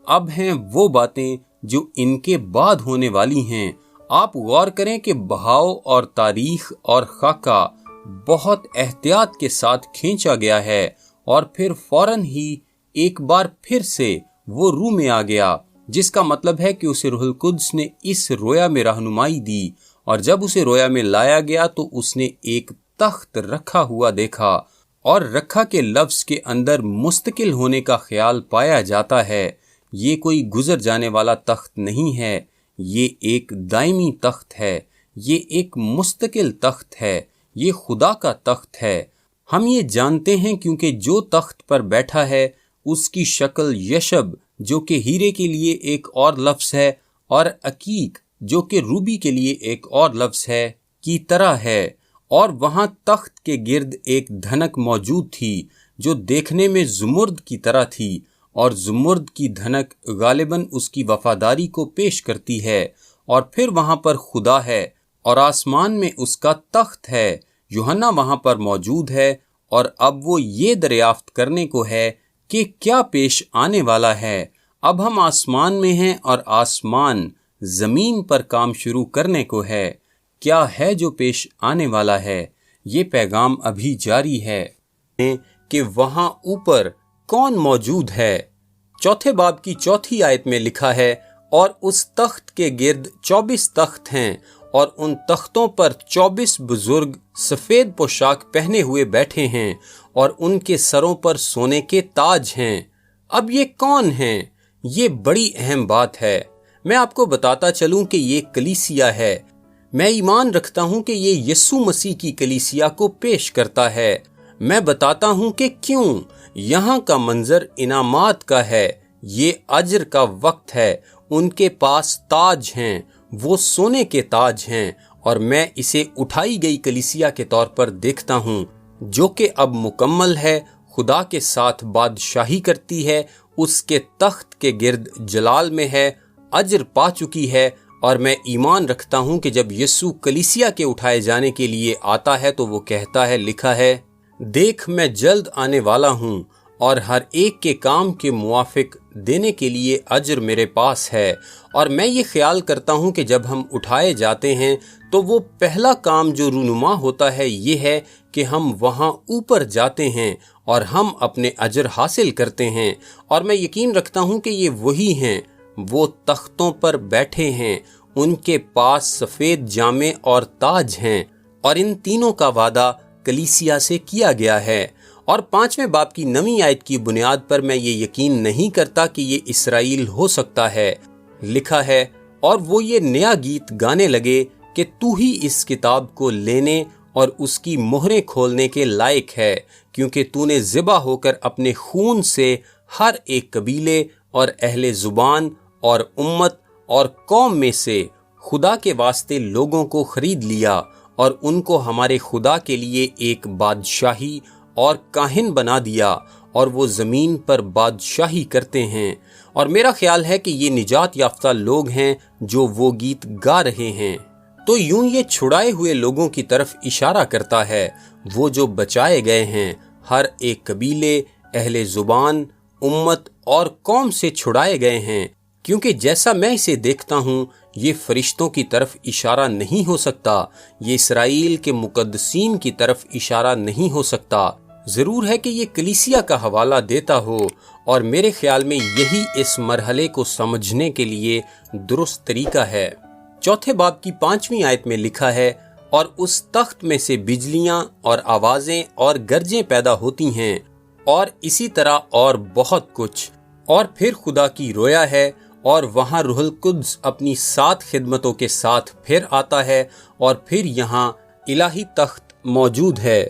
اب ہیں وہ باتیں جو ان کے بعد ہونے والی ہیں۔ آپ غور کریں کہ بہاؤ اور تاریخ اور خاکہ بہت احتیاط کے ساتھ کھینچا گیا ہے، اور پھر فوراً ہی ایک بار پھر سے وہ روح میں آ گیا، جس کا مطلب ہے کہ اسے روح القدس نے اس رویا میں رہنمائی دی، اور جب اسے رویا میں لایا گیا تو اس نے ایک تخت رکھا ہوا دیکھا، اور رکھا کے لفظ کے اندر مستقل ہونے کا خیال پایا جاتا ہے۔ یہ کوئی گزر جانے والا تخت نہیں ہے، یہ ایک دائمی تخت ہے، یہ ایک مستقل تخت ہے، یہ خدا کا تخت ہے۔ ہم یہ جانتے ہیں کیونکہ جو تخت پر بیٹھا ہے اس کی شکل یشب جو کہ ہیرے کے لیے ایک اور لفظ ہے، اور عقیق جو کہ روبی کے لیے ایک اور لفظ ہے، کی طرح ہے۔ اور وہاں تخت کے گرد ایک دھنک موجود تھی جو دیکھنے میں زمرد کی طرح تھی، اور زمرد کی دھنک غالباً اس کی وفاداری کو پیش کرتی ہے۔ اور پھر وہاں پر خدا ہے، اور آسمان میں اس کا تخت ہے۔ یوحنا وہاں پر موجود ہے، اور اب وہ یہ دریافت کرنے کو ہے کہ کیا پیش آنے والا ہے۔ اب ہم آسمان میں ہیں، اور آسمان زمین پر کام شروع کرنے کو ہے۔ کیا ہے جو پیش آنے والا ہے؟ یہ پیغام ابھی جاری ہے کہ وہاں اوپر کون موجود ہے۔ چوتھے باب کی چوتھی آیت میں لکھا ہے، اور اس تخت کے گرد 24 تخت ہیں، اور ان تختوں پر 24 بزرگ سفید پوشاک پہنے ہوئے بیٹھے ہیں، اور ان کے سروں پر سونے کے تاج ہیں۔ اب یہ کون ہیں؟ یہ بڑی اہم بات ہے۔ میں آپ کو بتاتا چلوں کہ یہ کلیسیا ہے۔ میں ایمان رکھتا ہوں کہ یہ یسوع مسیح کی کلیسیا کو پیش کرتا ہے۔ میں بتاتا ہوں کہ کیوں۔ یہاں کا منظر انعامات کا ہے، یہ اجر کا وقت ہے۔ ان کے پاس تاج ہیں، وہ سونے کے تاج ہیں، اور میں اسے اٹھائی گئی کلیسیا کے طور پر دیکھتا ہوں جو کہ اب مکمل ہے، خدا کے ساتھ بادشاہی کرتی ہے، اس کے تخت کے گرد جلال میں ہے، اجر پا چکی ہے۔ اور میں ایمان رکھتا ہوں کہ جب یسوع کلیسیا کے اٹھائے جانے کے لیے آتا ہے تو وہ کہتا ہے، لکھا ہے، دیکھ میں جلد آنے والا ہوں، اور ہر ایک کے کام کے موافق دینے کے لیے اجر میرے پاس ہے، اور میں یہ خیال کرتا ہوں کہ جب ہم اٹھائے جاتے ہیں تو وہ پہلا کام جو رونما ہوتا ہے یہ ہے کہ ہم وہاں اوپر جاتے ہیں اور ہم اپنے اجر حاصل کرتے ہیں، اور میں یقین رکھتا ہوں کہ یہ وہی ہیں، وہ تختوں پر بیٹھے ہیں، ان کے پاس سفید جامے اور تاج ہیں، اور ان تینوں کا وعدہ کلیسیا سے کیا گیا ہے۔ اور 5ویں باب کی 9ویں آیت کی بنیاد پر میں یہ یقین نہیں کرتا کہ یہ اسرائیل ہو سکتا ہے۔ لکھا ہے، اور وہ یہ نیا گیت گانے لگے کہ تو ہی اس کتاب کو لینے اور اس کی مہریں کھولنے کے لائق ہے، کیونکہ تو نے ذبح ہو کر اپنے خون سے ہر ایک قبیلے اور اہل زبان اور امت اور قوم میں سے خدا کے واسطے لوگوں کو خرید لیا، اور ان کو ہمارے خدا کے لیے ایک بادشاہی اور کاہن بنا دیا، اور وہ زمین پر بادشاہی کرتے ہیں۔ اور میرا خیال ہے کہ یہ نجات یافتہ لوگ ہیں جو وہ گیت گا رہے ہیں۔ تو یوں یہ چھڑائے ہوئے لوگوں کی طرف اشارہ کرتا ہے، وہ جو بچائے گئے ہیں، ہر ایک قبیلے، اہل زبان، امت اور قوم سے چھڑائے گئے ہیں، کیونکہ جیسا میں اسے دیکھتا ہوں یہ فرشتوں کی طرف اشارہ نہیں ہو سکتا، یہ اسرائیل کے مقدسین کی طرف اشارہ نہیں ہو سکتا۔ ضرور ہے کہ یہ کلیسیا کا حوالہ دیتا ہو، اور میرے خیال میں یہی اس مرحلے کو سمجھنے کے لیے درست طریقہ ہے۔ 4 باب کی 5ویں آیت میں لکھا ہے، اور اس تخت میں سے بجلیاں اور آوازیں اور گرجیں پیدا ہوتی ہیں، اور اسی طرح اور بہت کچھ، اور پھر خدا کی رویا ہے، اور وہاں روح القدس اپنی 7 خدمتوں کے ساتھ پھر آتا ہے، اور پھر یہاں الہی تخت موجود ہے۔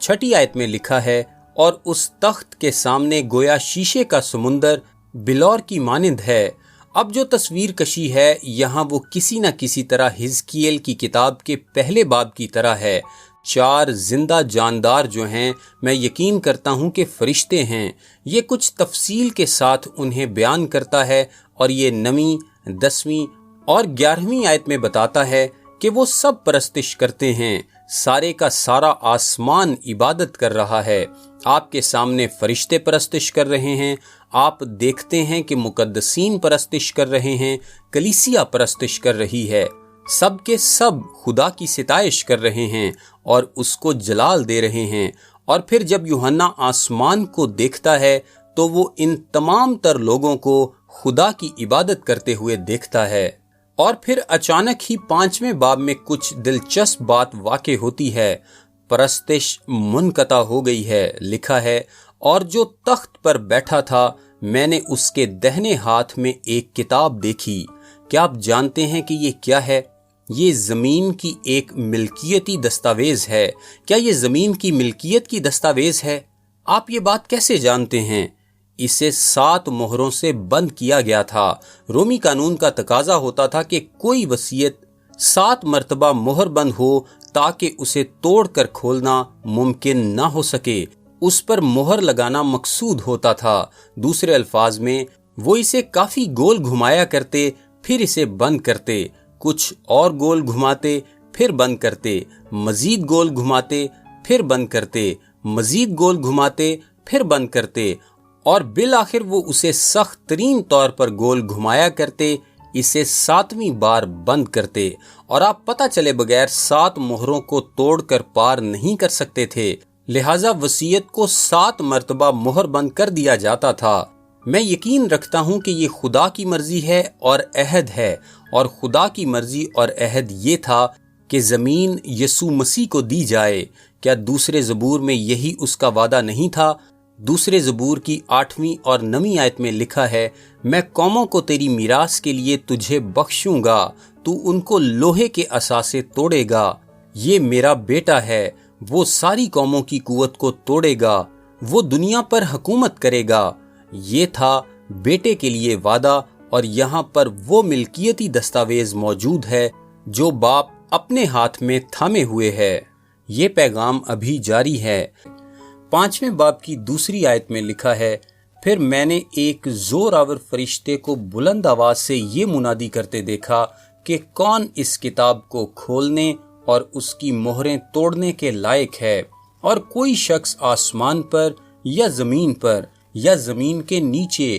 6 آیت میں لکھا ہے، اور اس تخت کے سامنے گویا شیشے کا سمندر بلور کی مانند ہے۔ اب جو تصویر کشی ہے یہاں وہ کسی نہ کسی طرح حزقیل کی کتاب کے پہلے باب کی طرح ہے۔ 4 زندہ جاندار جو ہیں، میں یقین کرتا ہوں کہ فرشتے ہیں۔ یہ کچھ تفصیل کے ساتھ انہیں بیان کرتا ہے، اور یہ 9ویں، 10ویں اور 11ویں آیت میں بتاتا ہے کہ وہ سب پرستش کرتے ہیں، سارے کا سارا آسمان عبادت کر رہا ہے۔ آپ کے سامنے فرشتے پرستش کر رہے ہیں، آپ دیکھتے ہیں کہ مقدسین پرستش کر رہے ہیں، کلیسیا پرستش کر رہی ہے، سب کے سب خدا کی ستائش کر رہے ہیں اور اس کو جلال دے رہے ہیں۔ اور پھر جب یوحنا آسمان کو دیکھتا ہے تو وہ ان تمام تر لوگوں کو خدا کی عبادت کرتے ہوئے دیکھتا ہے۔ اور پھر اچانک ہی 5ویں باب میں کچھ دلچسپ بات واقع ہوتی ہے، پرستش منقطع ہو گئی ہے۔ لکھا ہے، اور جو تخت پر بیٹھا تھا میں نے اس کے دہنے ہاتھ میں ایک کتاب دیکھی۔ کیا آپ جانتے ہیں کہ یہ کیا ہے؟ یہ زمین کی ایک ملکیتی دستاویز ہے۔ کیا یہ زمین کی ملکیت کی دستاویز ہے؟ آپ یہ بات کیسے جانتے ہیں؟ اسے 7 مہروں سے بند کیا گیا تھا۔ رومی قانون کا تقاضا ہوتا تھا کہ کوئی وصیت 7 مرتبہ مہر بند ہو تاکہ اسے توڑ کر کھولنا ممکن نہ ہو سکے۔ اس پر مہر لگانا مقصود ہوتا تھا۔ دوسرے الفاظ میں وہ اسے کافی گول گھمایا کرتے، پھر اسے بند کرتے، کچھ اور گول گھماتے، پھر بند کرتے، مزید گول گھماتے، پھر بند کرتے، مزید گول گھماتے، پھر بند کرتے، اور بالآخر وہ اسے سخت ترین طور پر گول گھمایا کرتے، اسے 7ویں بار بند کرتے، اور آپ پتہ چلے بغیر 7 مہروں کو توڑ کر پار نہیں کر سکتے تھے۔ لہٰذا وصیت کو 7 مرتبہ مہر بند کر دیا جاتا تھا۔ میں یقین رکھتا ہوں کہ یہ خدا کی مرضی ہے اور عہد ہے، اور خدا کی مرضی اور عہد یہ تھا کہ زمین یسوع مسیح کو دی جائے۔ کیا دوسرے زبور میں یہی اس کا وعدہ نہیں تھا؟ دوسرے زبور کی 8ویں اور 9ویں آیت میں لکھا ہے، میں قوموں کو تیری میراث کے لیے تجھے بخشوں گا، تو ان کو لوہے کے عصا سے توڑے گا۔ یہ میرا بیٹا ہے، وہ ساری قوموں کی قوت کو توڑے گا، وہ دنیا پر حکومت کرے گا۔ یہ تھا بیٹے کے لیے وعدہ، اور یہاں پر وہ ملکیتی دستاویز موجود ہے جو باپ اپنے ہاتھ میں تھامے ہوئے ہے۔ یہ پیغام ابھی جاری ہے۔ 5ویں باب کی دوسری آیت میں لکھا ہے، پھر میں نے ایک زور آور فرشتے کو بلند آواز سے یہ منادی کرتے دیکھا کہ کون اس کتاب کو کھولنے اور اس کی مہریں توڑنے کے لائق ہے؟ اور کوئی شخص آسمان پر یا زمین پر یا زمین کے نیچے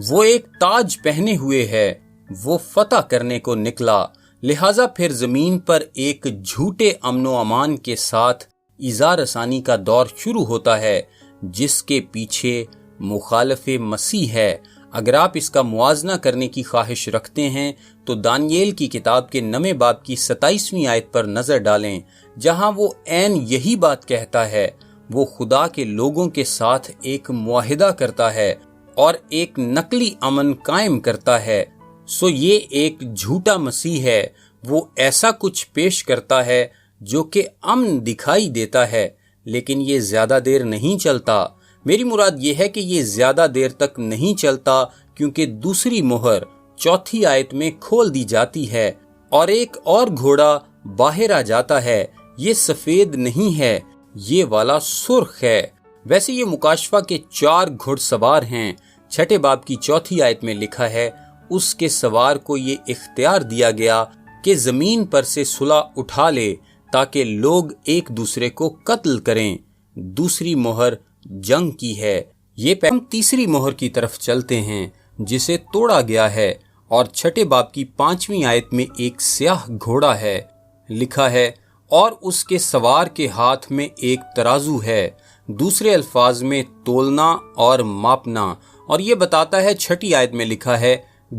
وہ ایک تاج پہنے ہوئے ہے، وہ فتح کرنے کو نکلا، لہٰذا پھر زمین پر ایک جھوٹے امن و امان کے ساتھ ایذا رسانی کا دور شروع ہوتا ہے جس کے پیچھے مخالف مسیح ہے۔ اگر آپ اس کا موازنہ کرنے کی خواہش رکھتے ہیں تو دانییل کی کتاب کے 9 باب کی 27ویں آیت پر نظر ڈالیں، جہاں وہ عین یہی بات کہتا ہے۔ وہ خدا کے لوگوں کے ساتھ ایک معاہدہ کرتا ہے اور ایک نقلی امن قائم کرتا ہے۔ سو یہ ایک جھوٹا مسیح ہے، وہ ایسا کچھ پیش کرتا ہے جو کہ امن دکھائی دیتا ہے، لیکن یہ زیادہ دیر نہیں چلتا۔ میری مراد یہ ہے کہ یہ زیادہ دیر تک نہیں چلتا، کیونکہ دوسری مہر 4 آیت میں کھول دی جاتی ہے اور ایک اور گھوڑا باہر آ جاتا ہے۔ یہ سفید نہیں ہے، یہ والا سرخ ہے۔ ویسے یہ مکاشفہ کے 4 گھڑ سوار ہیں۔ 6 باب کی 4 آیت میں لکھا ہے، اس کے سوار کو یہ اختیار دیا گیا کہ زمین پر سے صلہ اٹھا لے تاکہ لوگ ایک دوسرے کو قتل کریں۔ دوسری مہر جنگ کی ہے۔ یہ ہم تیسری مہر کی طرف چلتے ہیں جسے توڑا گیا ہے، اور 6 باب کی 5ویں آیت میں ایک سیاہ گھوڑا ہے۔ لکھا ہے، اور اس کے سوار کے ہاتھ میں ایک ترازو ہے، دوسرے الفاظ میں تولنا اور ماپنا۔ اور یہ بتاتا ہے، 6 آیت میں لکھا ہے،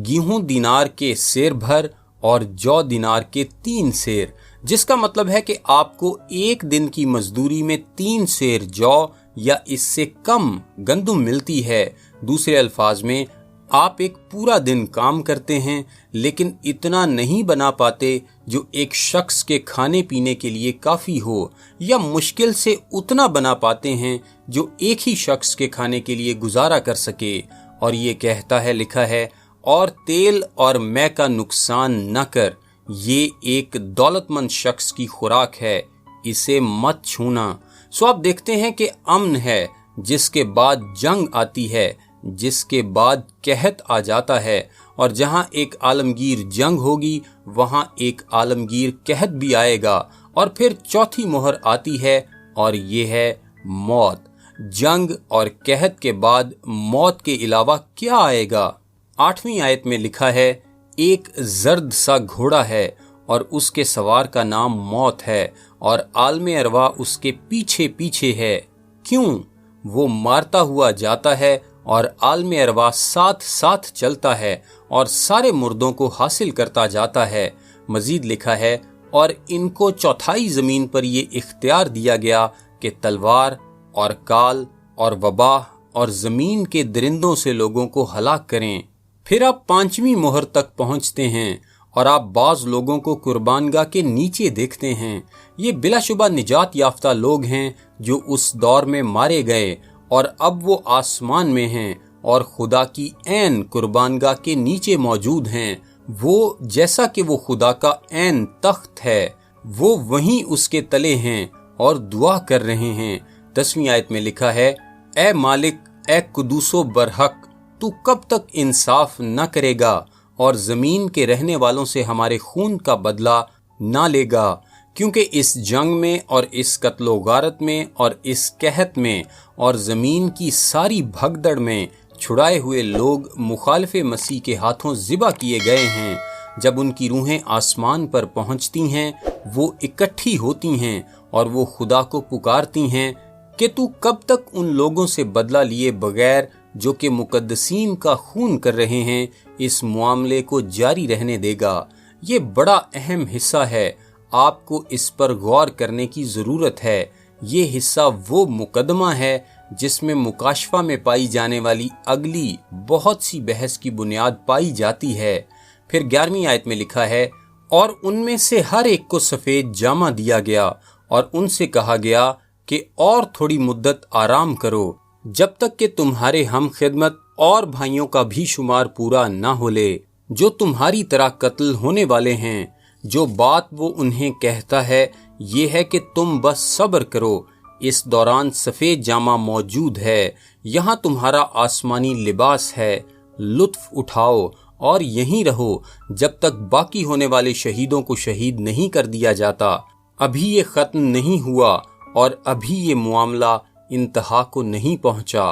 گیہوں دینار کے سیر بھر اور جو دینار کے 3 سیر، جس کا مطلب ہے کہ آپ کو ایک دن کی مزدوری میں 3 سیر جو یا اس سے کم گندم ملتی ہے۔ دوسرے الفاظ میں آپ ایک پورا دن کام کرتے ہیں لیکن اتنا نہیں بنا پاتے جو ایک شخص کے کھانے پینے کے لیے کافی ہو، یا مشکل سے اتنا بنا پاتے ہیں جو ایک ہی شخص کے کھانے کے لیے گزارا کر سکے۔ اور یہ کہتا ہے، لکھا ہے، اور تیل اور مے کا نقصان نہ کر، یہ ایک دولت مند شخص کی خوراک ہے، اسے مت چھونا۔ سو آپ دیکھتے ہیں کہ امن ہے، جس کے بعد جنگ آتی ہے، جس کے بعد قحط آ جاتا ہے، اور جہاں ایک عالمگیر جنگ ہوگی وہاں ایک عالمگیر قحط بھی آئے گا، اور پھر 4 مہر آتی ہے اور یہ ہے موت۔ جنگ اور قحط کے بعد موت کے علاوہ کیا آئے گا؟ 8ویں آیت میں لکھا ہے، ایک زرد سا گھوڑا ہے اور اس کے سوار کا نام موت ہے، اور عالم ارواح اس کے پیچھے پیچھے ہے۔ کیوں؟ وہ مارتا ہوا جاتا ہے اور عالم ارواح ساتھ ساتھ چلتا ہے اور سارے مردوں کو حاصل کرتا جاتا ہے۔ مزید لکھا ہے، اور ان کو 4 زمین پر یہ اختیار دیا گیا کہ تلوار اور کال اور وبا اور زمین کے درندوں سے لوگوں کو ہلاک کریں۔ پھر آپ 5ویں مہر تک پہنچتے ہیں اور آپ بعض لوگوں کو قربانگاہ کے نیچے دیکھتے ہیں۔ یہ بلا شبہ نجات یافتہ لوگ ہیں جو اس دور میں مارے گئے، اور اب وہ آسمان میں ہیں اور خدا کی عین قربانگاہ کے نیچے موجود ہیں۔ وہ جیسا کہ وہ خدا کا عین تخت ہے، وہ وہیں اس کے تلے ہیں اور دعا کر رہے ہیں۔ 10ویں آیت میں لکھا ہے، اے مالک، اے قدوس و برحق، تو کب تک انصاف نہ کرے گا اور زمین کے رہنے والوں سے ہمارے خون کا بدلہ نہ لے گا؟ کیونکہ اس جنگ میں اور اس قتل و غارت میں اور اس قحط میں اور زمین کی ساری بھگدڑ میں چھڑائے ہوئے لوگ مخالف مسیح کے ہاتھوں ذبح کیے گئے ہیں۔ جب ان کی روحیں آسمان پر پہنچتی ہیں، وہ اکٹھی ہوتی ہیں اور وہ خدا کو پکارتی ہیں کہ تو کب تک ان لوگوں سے بدلہ لیے بغیر جو کہ مقدسین کا خون کر رہے ہیں اس معاملے کو جاری رہنے دے گا؟ یہ بڑا اہم حصہ ہے، آپ کو اس پر غور کرنے کی ضرورت ہے۔ یہ حصہ وہ مقدمہ ہے جس میں مکاشفہ میں پائی جانے والی اگلی بہت سی بحث کی بنیاد پائی جاتی ہے۔ پھر 11ویں آیت میں لکھا ہے، اور ان میں سے ہر ایک کو سفید جامہ دیا گیا اور ان سے کہا گیا کہ اور تھوڑی مدت آرام کرو، جب تک کہ تمہارے ہم خدمت اور بھائیوں کا بھی شمار پورا نہ ہو لے جو تمہاری طرح قتل ہونے والے ہیں۔ جو بات وہ انہیں کہتا ہے یہ ہے کہ تم بس صبر کرو، اس دوران سفید جامہ موجود ہے، یہاں تمہارا آسمانی لباس ہے، لطف اٹھاؤ اور یہیں رہو جب تک باقی ہونے والے شہیدوں کو شہید نہیں کر دیا جاتا۔ ابھی یہ ختم نہیں ہوا اور ابھی یہ معاملہ انتہا کو نہیں پہنچا،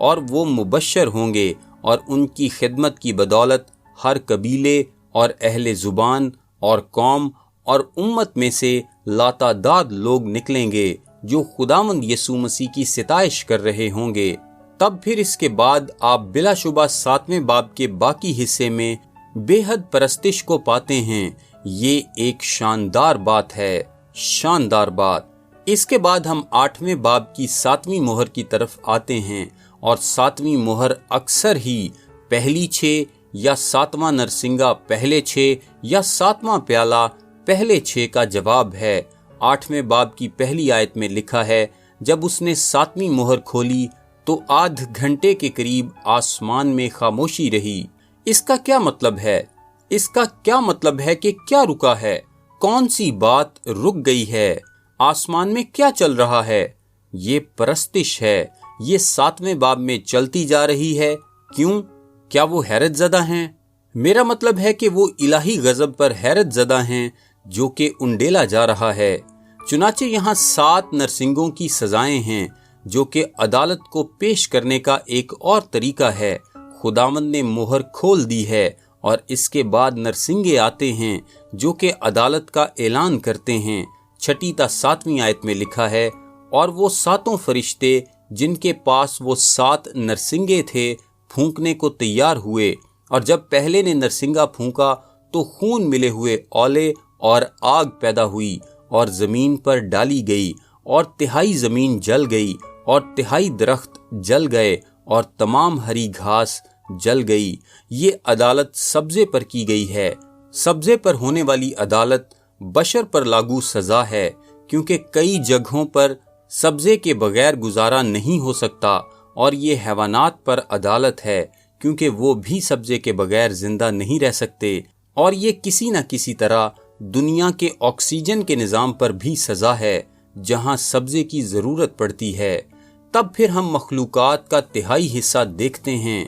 اور وہ مبشر ہوں گے، اور ان کی خدمت کی بدولت ہر قبیلے اور اہل زبان اور قوم اور امت میں سے لاتعداد لوگ نکلیں گے جو خداوند یسوع مسیح کی ستائش کر رہے ہوں گے۔ تب پھر اس کے بعد آپ بلا شبہ 7ویں باب کے باقی حصے میں بے حد پرستش کو پاتے ہیں۔ یہ ایک شاندار بات ہے، شاندار بات۔ اس کے بعد ہم 8ویں باب کی 7ویں مہر کی طرف آتے ہیں، اور 7ویں مہر اکثر ہی پہلی 6 یا 7واں نرسنگا پہلے 6 یا 7واں پیالہ پہلے 6 کا جواب ہے۔ 8ویں باب کی پہلی آیت میں لکھا ہے، جب اس نے 7ویں مہر کھولی تو آدھ گھنٹے کے قریب آسمان میں خاموشی رہی۔ اس کا کیا مطلب ہے؟ اس کا کیا مطلب ہے کہ کیا رکا ہے؟ کون سی بات رک گئی ہے؟ آسمان میں کیا چل رہا ہے؟ یہ پرستش ہے۔ یہ 7ویں باب میں چلتی جا رہی ہے۔ کیوں؟ کیا وہ حیرت زدہ ہیں؟ میرا مطلب ہے کہ وہ الہی غضب پر حیرت زدہ ہیں جو کہ انڈیلا جا رہا ہے۔ چنانچہ یہاں 7 نرسنگوں کی سزائیں ہیں جو کہ عدالت کو پیش کرنے کا ایک اور طریقہ ہے۔ خداوند نے مہر کھول دی ہے، اور اس کے بعد نرسنگے آتے ہیں جو کہ عدالت کا اعلان کرتے ہیں۔ 6 تا 7ویں آیت میں لکھا ہے، اور وہ 7 فرشتے جن کے پاس وہ 7 نرسنگے تھے پھونکنے کو تیار ہوئے، اور جب پہلے نے نرسنگا پھونکا تو خون ملے ہوئے اولے اور آگ پیدا ہوئی اور زمین پر ڈالی گئی، اور 1/3 زمین جل گئی، اور 1/3 درخت جل گئے، اور تمام ہری گھاس جل گئی۔ یہ عدالت سبزے پر کی گئی ہے۔ سبزے پر ہونے والی عدالت بشر پر لاگو سزا ہے، کیونکہ کئی جگہوں پر سبزے کے بغیر گزارا نہیں ہو سکتا، اور یہ حیوانات پر عدالت ہے کیونکہ وہ بھی سبزے کے بغیر زندہ نہیں رہ سکتے، اور یہ کسی نہ کسی طرح دنیا کے آکسیجن کے نظام پر بھی سزا ہے جہاں سبزے کی ضرورت پڑتی ہے۔ تب پھر ہم مخلوقات کا 1/3 حصہ دیکھتے ہیں،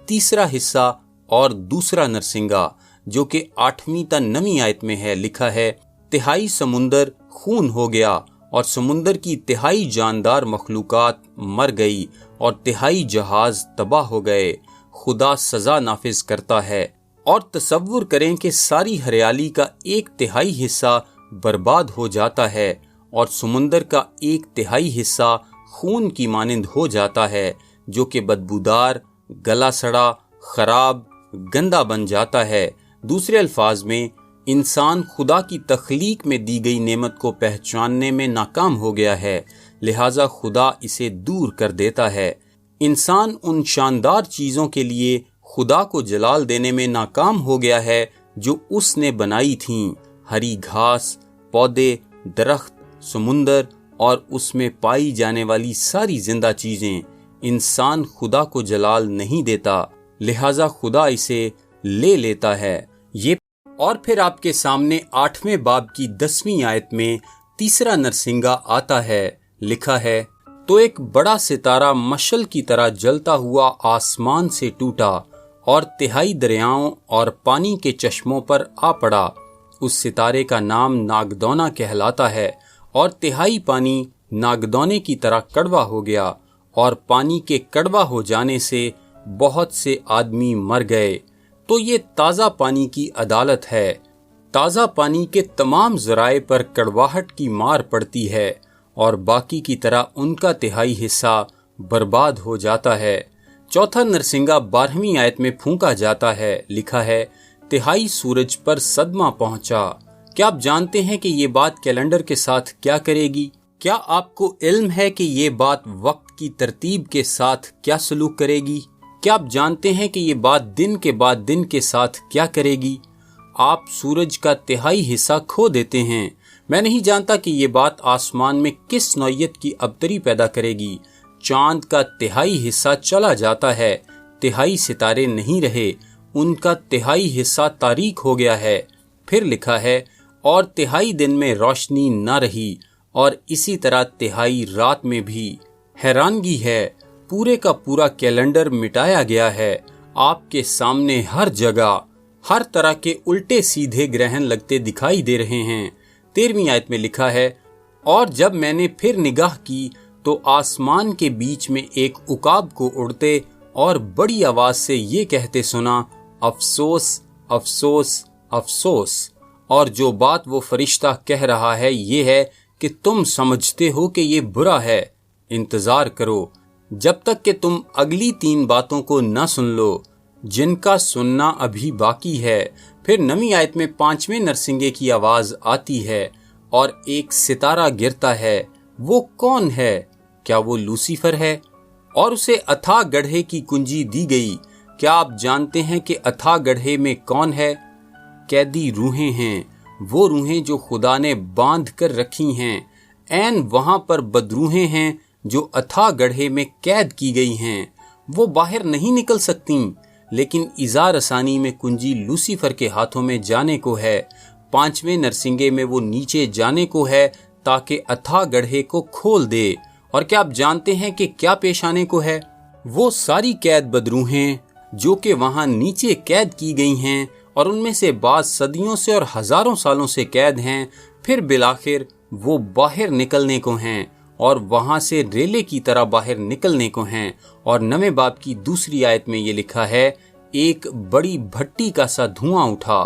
تیسرا حصہ اور دوسرا نرسنگا، جو کہ 8ویں تا 9ویں آیت میں ہے۔ لکھا ہے، 1/3 سمندر خون ہو گیا، اور سمندر کی 1/3 جاندار مخلوقات مر گئی، اور 1/3 جہاز تباہ ہو گئے۔ خدا سزا نافذ کرتا ہے، اور تصور کریں کہ ساری ہریالی کا 1/3 حصہ برباد ہو جاتا ہے، اور سمندر کا 1/3 حصہ خون کی مانند ہو جاتا ہے، جو کہ بدبودار، گلا سڑا، خراب، گندا بن جاتا ہے۔ دوسرے الفاظ میں، انسان خدا کی تخلیق میں دی گئی نعمت کو پہچاننے میں ناکام ہو گیا ہے، لہٰذا خدا اسے دور کر دیتا ہے۔ انسان ان شاندار چیزوں کے لیے خدا کو جلال دینے میں ناکام ہو گیا ہے جو اس نے بنائی تھیں، ہری گھاس، پودے، درخت، سمندر اور اس میں پائی جانے والی ساری زندہ چیزیں۔ انسان خدا کو جلال نہیں دیتا، لہٰذا خدا اسے لے لیتا ہے۔ یہ اور پھر آپ کے سامنے 8ویں باب کی 10ویں آیت میں تیسرا نرسنگا آتا ہے۔ لکھا ہے، تو ایک بڑا ستارہ مشعل کی طرح جلتا ہوا آسمان سے ٹوٹا، اور 1/3 دریاؤں اور پانی کے چشموں پر آ پڑا۔ اس ستارے کا نام ناگدونا کہلاتا ہے، اور 1/3 پانی ناگدونے کی طرح کڑوا ہو گیا، اور پانی کے کڑوا ہو جانے سے بہت سے آدمی مر گئے۔ تو یہ تازہ پانی کی عدالت ہے۔ تازہ پانی کے تمام ذرائع پر کڑواہٹ کی مار پڑتی ہے، اور باقی کی طرح ان کا 1/3 حصہ برباد ہو جاتا ہے۔ چوتھا نرسنگا 12ویں آیت میں پھونکا جاتا ہے۔ لکھا ہے، 1/3 سورج پر صدمہ پہنچا۔ کیا آپ جانتے ہیں کہ یہ بات کیلنڈر کے ساتھ کیا کرے گی؟ کیا آپ کو علم ہے کہ یہ بات وقت کی ترتیب کے ساتھ کیا سلوک کرے گی؟ کیا آپ جانتے ہیں کہ یہ بات دن کے بعد دن کے ساتھ کیا کرے گی؟ آپ سورج کا 1/3 حصہ کھو دیتے ہیں۔ میں نہیں جانتا کہ یہ بات آسمان میں کس نوعیت کی ابتری پیدا کرے گی۔ چاند کا 1/3 حصہ چلا جاتا ہے، 1/3 ستارے نہیں رہے، ان کا 1/3 حصہ تاریک ہو گیا ہے۔ پھر لکھا ہے، اور 1/3 دن میں روشنی نہ رہی، اور اسی طرح 1/3 رات میں بھی۔ حیرانگی ہے، پورے کا پورا کیلنڈر مٹایا گیا ہے۔ آپ کے سامنے ہر جگہ ہر طرح کے الٹے سیدھے گرہن لگتے دکھائی دے رہے ہیں۔ 13ویں آیت میں لکھا ہے، اور جب میں نے پھر نگاہ کی تو آسمان کے بیچ میں ایک عقاب کو اڑتے اور بڑی آواز سے یہ کہتے سنا، افسوس افسوس افسوس۔ اور جو بات وہ فرشتہ کہہ رہا ہے یہ ہے کہ تم سمجھتے ہو کہ یہ برا ہے، انتظار کرو جب تک کہ تم اگلی 3 باتوں کو نہ سن لو جن کا سننا ابھی باقی ہے۔ پھر 9ویں آیت میں 5ویں نرسنگے کی آواز آتی ہے اور ایک ستارہ گرتا ہے۔ وہ کون ہے؟ کیا وہ لوسیفر ہے؟ اور اسے اتھا گڑھے کی کنجی دی گئی۔ کیا آپ جانتے ہیں کہ اتھا گڑھے میں کون ہے؟ قیدی روحیں ہیں، وہ روحیں جو خدا نے باندھ کر رکھی ہیں۔ عین وہاں پر بدروحیں ہیں جو اتھا گڑھے میں قید کی گئی ہیں۔ وہ باہر نہیں نکل سکتیں، لیکن ایذا رسانی میں کنجی لوسیفر کے ہاتھوں میں جانے کو ہے۔ 5ویں نرسنگے میں وہ نیچے جانے کو ہے تاکہ اتھا گڑھے کو کھول دے۔ اور کیا آپ جانتے ہیں کہ کیا پیش آنے کو ہے؟ وہ ساری قید بدروحیں جو کہ وہاں نیچے قید کی گئی ہیں اور ان میں سے بعض صدیوں سے اور ہزاروں سالوں سے قید ہیں، پھر بالآخر وہ باہر نکلنے کو ہیں اور وہاں سے ریلے کی طرح باہر نکلنے کو ہیں۔ اور 9ویں باب کی 2 آیت میں یہ لکھا ہے، ایک بڑی بھٹی کا سا دھواں اٹھا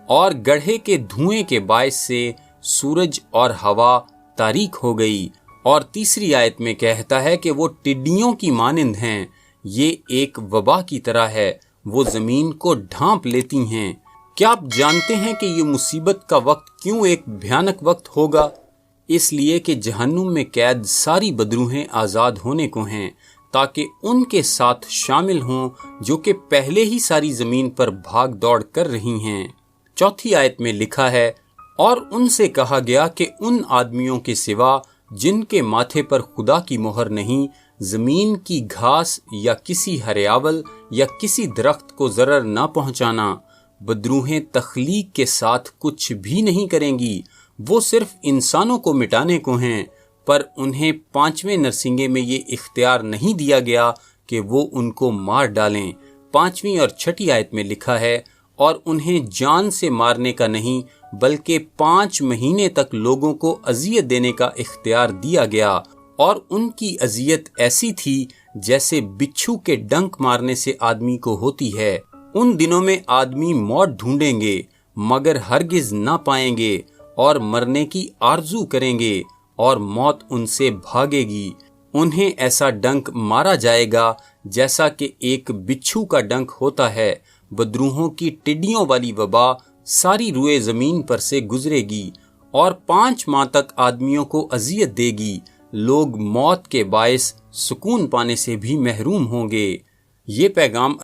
اور گڑھے کے دھوئیں کے باعث سے سورج اور ہوا تاریک ہو گئی۔ اور 3 آیت میں کہتا ہے کہ وہ ٹڈیوں کی مانند ہیں، یہ ایک وبا کی طرح ہے، وہ زمین کو ڈھانپ لیتی ہیں۔ کیا آپ جانتے ہیں کہ یہ مصیبت کا وقت کیوں ایک بھیانک وقت ہوگا؟ اس لیے کہ جہنم میں قید ساری بدروحیں آزاد ہونے کو ہیں تاکہ ان کے ساتھ شامل ہوں جو کہ پہلے ہی ساری زمین پر بھاگ دوڑ کر رہی ہیں۔ 4 آیت میں لکھا ہے، اور ان سے کہا گیا کہ ان آدمیوں کے سوا جن کے ماتھے پر خدا کی مہر نہیں، زمین کی گھاس یا کسی ہریاول یا کسی درخت کو ضرر نہ پہنچانا۔ بدروحیں تخلیق کے ساتھ کچھ بھی نہیں کریں گی، وہ صرف انسانوں کو مٹانے کو ہیں، پر انہیں 5ویں نرسنگے میں یہ اختیار نہیں دیا گیا کہ وہ ان کو مار ڈالیں۔ 5ویں اور 6 آیت میں لکھا ہے، اور انہیں جان سے مارنے کا نہیں بلکہ 5 مہینے تک لوگوں کو اذیت دینے کا اختیار دیا گیا، اور ان کی اذیت ایسی تھی جیسے بچھو کے ڈنک مارنے سے آدمی کو ہوتی ہے۔ ان دنوں میں آدمی موت ڈھونڈیں گے مگر ہرگز نہ پائیں گے، اور مرنے کی آرزو کریں گے اور موت ان سے بھاگے گی۔ انہیں ایسا ڈنک مارا جائے گا جیسا کہ ایک بچھو کا ڈنک ہوتا ہے۔ بدروحوں کی ٹڈیوں والی وبا ساری روئے زمین پر سے گزرے گی اور 5 ماہ تک آدمیوں کو اذیت دے گی۔ لوگ موت کے باعث سکون پانے سے بھی محروم ہوں گے۔ یہ پیغام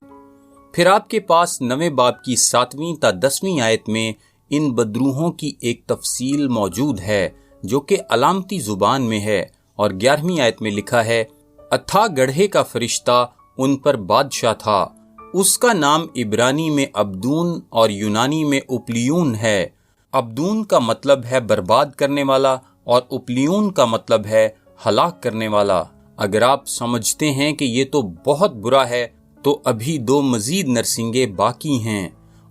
پھر آپ کے پاس 9ویں باب کی 7ویں تا 10ویں آیت میں ان بدروحوں کی ایک تفصیل موجود ہے جو کہ علامتی زبان میں ہے، اور 11ویں آیت میں لکھا ہے، اتھا گڑھے کا فرشتہ ان پر بادشاہ تھا، اس کا نام عبرانی میں عبدون اور یونانی میں اپلیون ہے۔ عبدون کا مطلب ہے برباد کرنے والا اور اپلیون کا مطلب ہے ہلاک کرنے والا۔ اگر آپ سمجھتے ہیں کہ یہ تو بہت برا ہے تو ابھی 2 مزید نرسنگے باقی ہیں،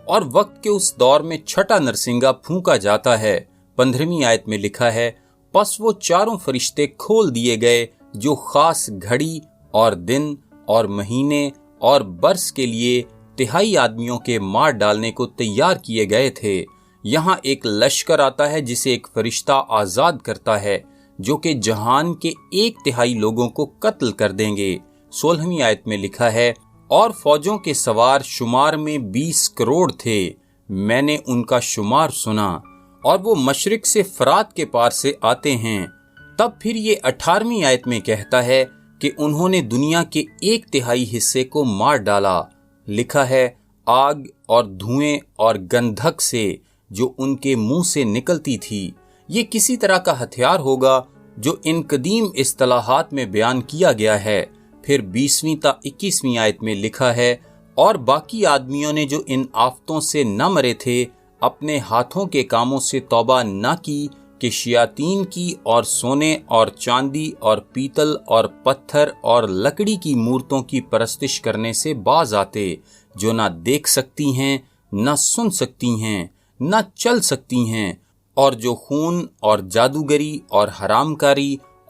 اور وقت کے اس دور میں 6 نرسنگا پھونکا جاتا ہے۔ 15ویں آیت میں لکھا ہے، پس وہ 4 فرشتے کھول دیے گئے جو خاص گھڑی اور دن اور مہینے اور برس کے لیے 3 آدمیوں کے مار ڈالنے کو تیار کیے گئے تھے۔ یہاں ایک لشکر آتا ہے جسے ایک فرشتہ آزاد کرتا ہے جو کہ جہان کے 1/3 لوگوں کو قتل کر دیں گے۔ 16ویں آیت میں لکھا ہے، اور فوجوں کے سوار شمار میں 20 کروڑ تھے، میں نے ان کا شمار سنا، اور وہ مشرق سے فرات کے پار سے آتے ہیں۔ تب پھر یہ 18ویں آیت میں کہتا ہے کہ انہوں نے دنیا کے 1/3 حصے کو مار ڈالا۔ لکھا ہے، آگ اور دھوئیں اور گندھک سے جو ان کے منہ سے نکلتی تھی۔ یہ کسی طرح کا ہتھیار ہوگا جو ان قدیم اصطلاحات میں بیان کیا گیا ہے۔ پھر 20ویں تا 21ویں آیت میں لکھا ہے، اور باقی آدمیوں نے جو ان آفتوں سے نہ مرے تھے اپنے ہاتھوں کے کاموں سے توبہ نہ کی کہ شیاطین کی اور سونے اور چاندی اور پیتل اور پتھر اور لکڑی کی مورتوں کی پرستش کرنے سے باز آتے، جو نہ دیکھ سکتی ہیں، نہ سن سکتی ہیں، نہ چل سکتی ہیں، اور جو خون اور جادوگری اور حرام کاری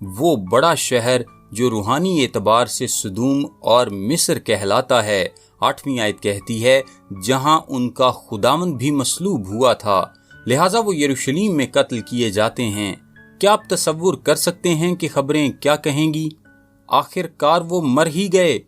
وہ بڑا شہر جو روحانی اعتبار سے سدوم اور مصر کہلاتا ہے، 8ویں آیت کہتی ہے جہاں ان کا خداوند بھی مصلوب ہوا تھا، لہٰذا وہ یروشلم میں قتل کیے جاتے ہیں۔ کیا آپ تصور کر سکتے ہیں کہ خبریں کیا کہیں گی؟ آخر کار وہ مر ہی گئے،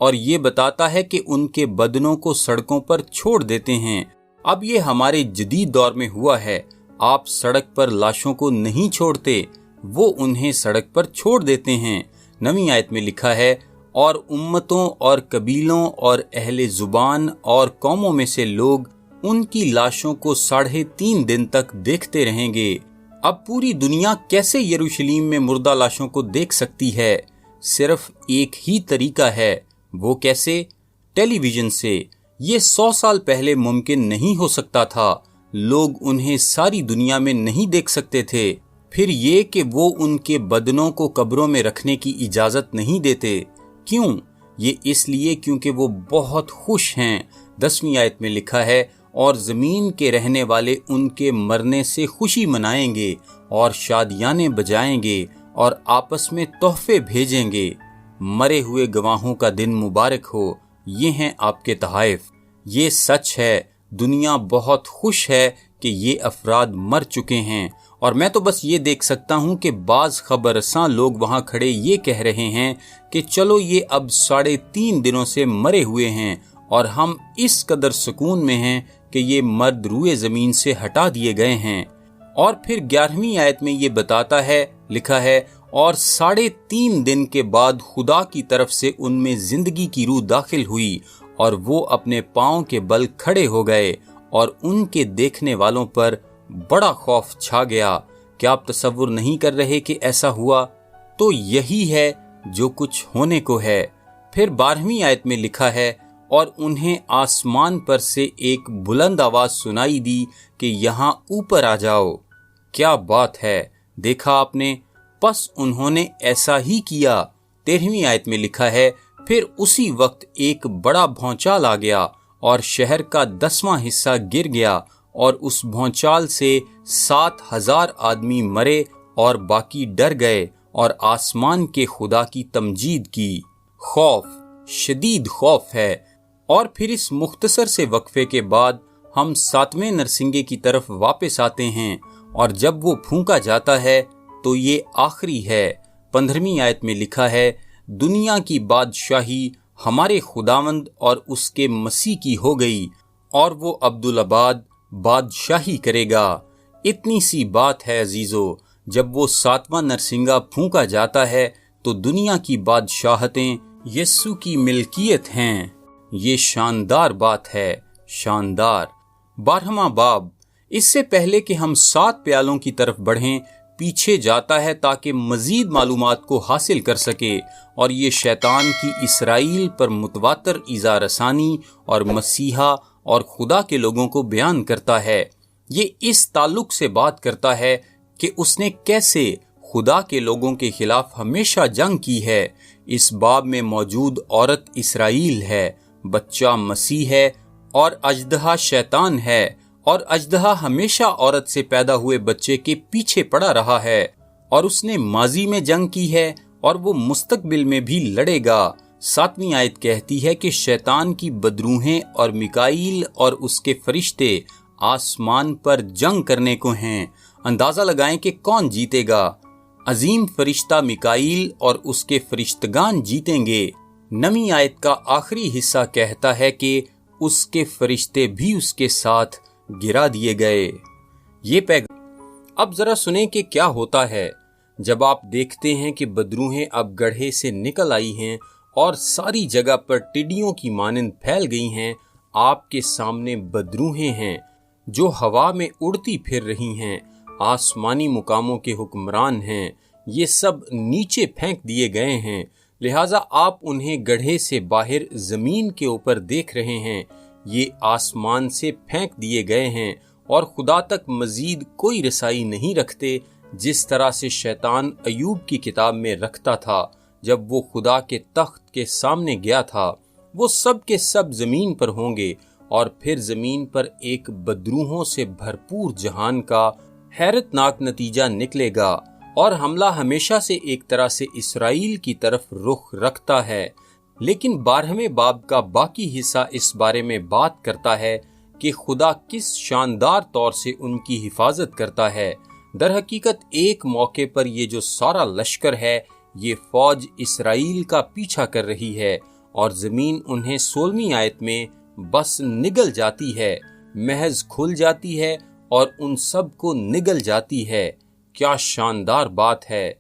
اور یہ بتاتا ہے کہ ان کے بدنوں کو سڑکوں پر چھوڑ دیتے ہیں۔ اب یہ ہمارے جدید دور میں ہوا ہے، آپ سڑک پر لاشوں کو نہیں چھوڑتے، وہ انہیں سڑک پر چھوڑ دیتے ہیں۔ 9ویں آیت میں لکھا ہے، اور امتوں اور قبیلوں اور اہل زبان اور قوموں میں سے لوگ ان کی لاشوں کو 3.5 دن تک دیکھتے رہیں گے۔ اب پوری دنیا کیسے یروشلم میں مردہ لاشوں کو دیکھ سکتی ہے؟ صرف ایک ہی طریقہ ہے، وہ کیسے؟ ٹیلی ویژن سے۔ یہ 100 سال پہلے ممکن نہیں ہو سکتا تھا، لوگ انہیں ساری دنیا میں نہیں دیکھ سکتے تھے۔ پھر یہ کہ وہ ان کے بدنوں کو قبروں میں رکھنے کی اجازت نہیں دیتے۔ کیوں؟ یہ اس لیے کیونکہ وہ بہت خوش ہیں۔ 10ویں آیت میں لکھا ہے، اور زمین کے رہنے والے ان کے مرنے سے خوشی منائیں گے اور شادیانے بجائیں گے اور آپس میں تحفے بھیجیں گے۔ مرے ہوئے گواہوں کا دن مبارک ہو، یہ ہیں آپ کے تحائف۔ یہ سچ ہے، دنیا بہت خوش ہے کہ یہ افراد مر چکے ہیں، اور میں تو بس یہ دیکھ سکتا ہوں کہ بعض خبر رساں لوگ وہاں کھڑے یہ کہہ رہے ہیں کہ چلو یہ اب 3.5 دنوں سے مرے ہوئے ہیں، اور ہم اس قدر سکون میں ہیں کہ یہ مرد روئے زمین سے ہٹا دیے گئے ہیں۔ اور پھر 11ویں آیت میں یہ بتاتا ہے، لکھا ہے، اور 3.5 دن کے بعد خدا کی طرف سے ان میں زندگی کی روح داخل ہوئی، اور وہ اپنے پاؤں کے بل کھڑے ہو گئے، اور ان کے دیکھنے والوں پر بڑا خوف چھا گیا۔ کیا آپ تصور نہیں کر رہے کہ ایسا ہوا؟ تو یہی ہے جو کچھ ہونے کو ہے۔ پھر 12ویں آیت میں لکھا ہے، اور انہیں آسمان پر سے ایک بلند آواز سنائی دی کہ یہاں اوپر آ جاؤ۔ کیا بات ہے، دیکھا آپ نے؟ پس انہوں نے ایسا ہی کیا۔ 13ویں آیت میں لکھا ہے، پھر اسی وقت ایک بڑا بھونچال آ گیا، اور شہر کا 10واں حصہ گر گیا، اور اس بھونچال سے 7,000 آدمی مرے اور باقی ڈر گئے اور آسمان کے خدا کی تمجید کی۔ خوف، شدید خوف ہے۔ اور پھر اس مختصر سے وقفے کے بعد ہم 7ویں نرسنگے کی طرف واپس آتے ہیں، اور جب وہ پھونکا جاتا ہے تو یہ آخری ہے۔ 15ویں آیت میں لکھا ہے، دنیا کی بادشاہی ہمارے خداوند اور اس کے مسیح کی ہو گئی، اور وہ عبدالآباد بادشاہی کرے گا۔ اتنی سی بات ہے عزیزو، جب وہ 7واں نرسنگا پھونکا جاتا ہے تو دنیا کی بادشاہتیں یسوع کی ملکیت ہیں۔ یہ شاندار بات ہے، شاندار۔ 12واں باب، اس سے پہلے کہ ہم 7 پیالوں کی طرف بڑھیں، پیچھے جاتا ہے تاکہ مزید معلومات کو حاصل کر سکے، اور یہ شیطان کی اسرائیل پر متواتر ایذا رسانی اور مسیحا اور خدا کے لوگوں کو بیان کرتا ہے۔ یہ اس تعلق سے بات کرتا ہے کہ اس نے کیسے خدا کے لوگوں کے خلاف ہمیشہ جنگ کی ہے۔ اس باب میں موجود عورت اسرائیل ہے، بچہ مسیح ہے، اور اژدہا شیطان ہے، اور اژدہا ہمیشہ عورت سے پیدا ہوئے بچے کے پیچھے پڑا رہا ہے، اور اس نے ماضی میں جنگ کی ہے، اور وہ مستقبل میں بھی لڑے گا۔ 7ویں آیت کہتی ہے کہ شیطان کی بدروحیں اور میکائیل اور اس کے فرشتے آسمان پر جنگ کرنے کو ہیں۔ اندازہ لگائیں کہ کون جیتے گا؟ عظیم فرشتہ میکائیل اور اس کے فرشتگان جیتیں گے۔ 9ویں آیت کا آخری حصہ کہتا ہے کہ اس کے فرشتے بھی اس کے ساتھ گرا دیے گئے۔ یہ پیغام اب ذرا سنیں کہ کیا ہوتا ہے جب آپ دیکھتے ہیں کہ بدروحیں اب گڑھے سے نکل آئی ہیں اور ساری جگہ پر ٹڈیوں کی مانند پھیل گئی ہیں۔ آپ کے سامنے بدروحیں ہیں جو ہوا میں اڑتی پھر رہی ہیں، آسمانی مقاموں کے حکمران ہیں، یہ سب نیچے پھینک دیے گئے ہیں، لہٰذا آپ انہیں گڑھے سے باہر زمین کے اوپر دیکھ رہے ہیں۔ یہ آسمان سے پھینک دیے گئے ہیں اور خدا تک مزید کوئی رسائی نہیں رکھتے، جس طرح سے شیطان ایوب کی کتاب میں رکھتا تھا جب وہ خدا کے تخت کے سامنے گیا تھا۔ وہ سب کے سب زمین پر ہوں گے، اور پھر زمین پر ایک بدروحوں سے بھرپور جہان کا حیرت ناک نتیجہ نکلے گا، اور حملہ ہمیشہ سے ایک طرح سے اسرائیل کی طرف رخ رکھتا ہے، لیکن 12ویں باب کا باقی حصہ اس بارے میں بات کرتا ہے کہ خدا کس شاندار طور سے ان کی حفاظت کرتا ہے۔ در حقیقت ایک موقع پر یہ جو سارا لشکر ہے، یہ فوج اسرائیل کا پیچھا کر رہی ہے اور زمین انہیں 16ویں آیت میں بس نگل جاتی ہے، محض کھل جاتی ہے اور ان سب کو نگل جاتی ہے۔ کیا شاندار بات ہے۔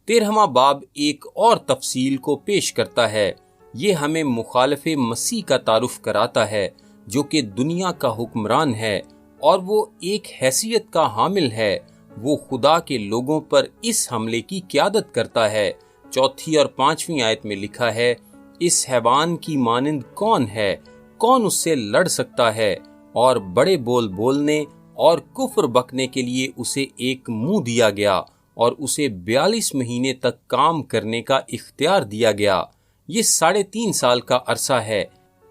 13واں باب ایک اور تفصیل کو پیش کرتا ہے۔ یہ ہمیں مخالف مسیح کا تعارف کراتا ہے جو کہ دنیا کا حکمران ہے اور وہ ایک حیثیت کا حامل ہے۔ وہ خدا کے لوگوں پر اس حملے کی قیادت کرتا ہے۔ 4 اور 5 آیت میں لکھا ہے، اس حیوان کی مانند کون ہے؟ کون اس سے لڑ سکتا ہے؟ اور بڑے بول بولنے اور کفر بکنے کے لیے اسے ایک منہ دیا گیا اور اسے 42 مہینے تک کام کرنے کا اختیار دیا گیا۔ یہ 3.5 سال کا عرصہ ہے۔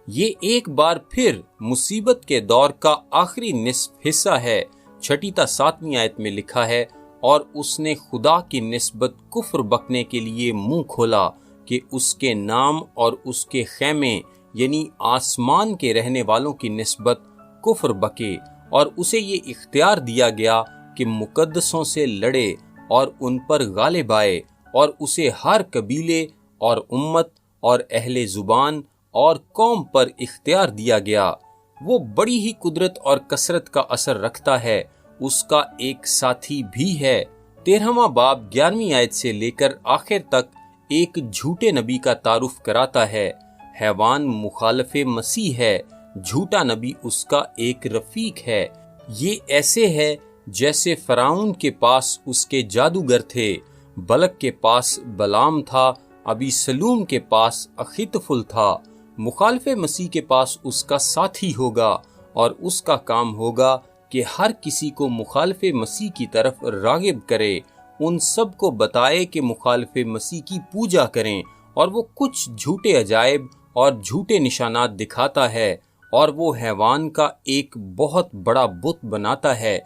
یہ ایک بار پھر مصیبت کے دور کا آخری نصف حصہ ہے۔ 6 تا 7 آیت میں لکھا ہے، اور اس نے خدا کی نسبت کفر بکنے کے لیے منہ کھولا کہ اس کے نام اور اس کے خیمے یعنی آسمان کے رہنے والوں کی نسبت کفر بکے، اور اسے یہ اختیار دیا گیا کہ مقدسوں سے لڑے اور ان پر غالب آئے، اور اسے ہر قبیلے اور امت اور اہل زبان اور قوم پر اختیار دیا گیا۔ وہ بڑی ہی قدرت اور کثرت کا اثر رکھتا ہے، اس کا ایک ساتھی بھی ہے۔ 13واں باب 11ویں آیت سے لے کر آخر تک ایک جھوٹے نبی کا تعارف کراتا ہے۔ حیوان مخالف مسیح ہے، جھوٹا نبی اس کا ایک رفیق ہے۔ یہ ایسے ہے جیسے فرعون کے پاس اس کے جادوگر تھے، بلک کے پاس بلام تھا، ابی سلوم کے پاس اخیتفل تھا۔ مخالف مسیح کے پاس اس کا ساتھی ہوگا اور اس کا کام ہوگا کہ ہر کسی کو مخالف مسیح کی طرف راغب کرے، ان سب کو بتائے کہ مخالف مسیح کی پوجا کریں، اور وہ کچھ جھوٹے عجائب اور جھوٹے نشانات دکھاتا ہے، اور وہ حیوان کا ایک بہت بڑا بت بناتا ہے۔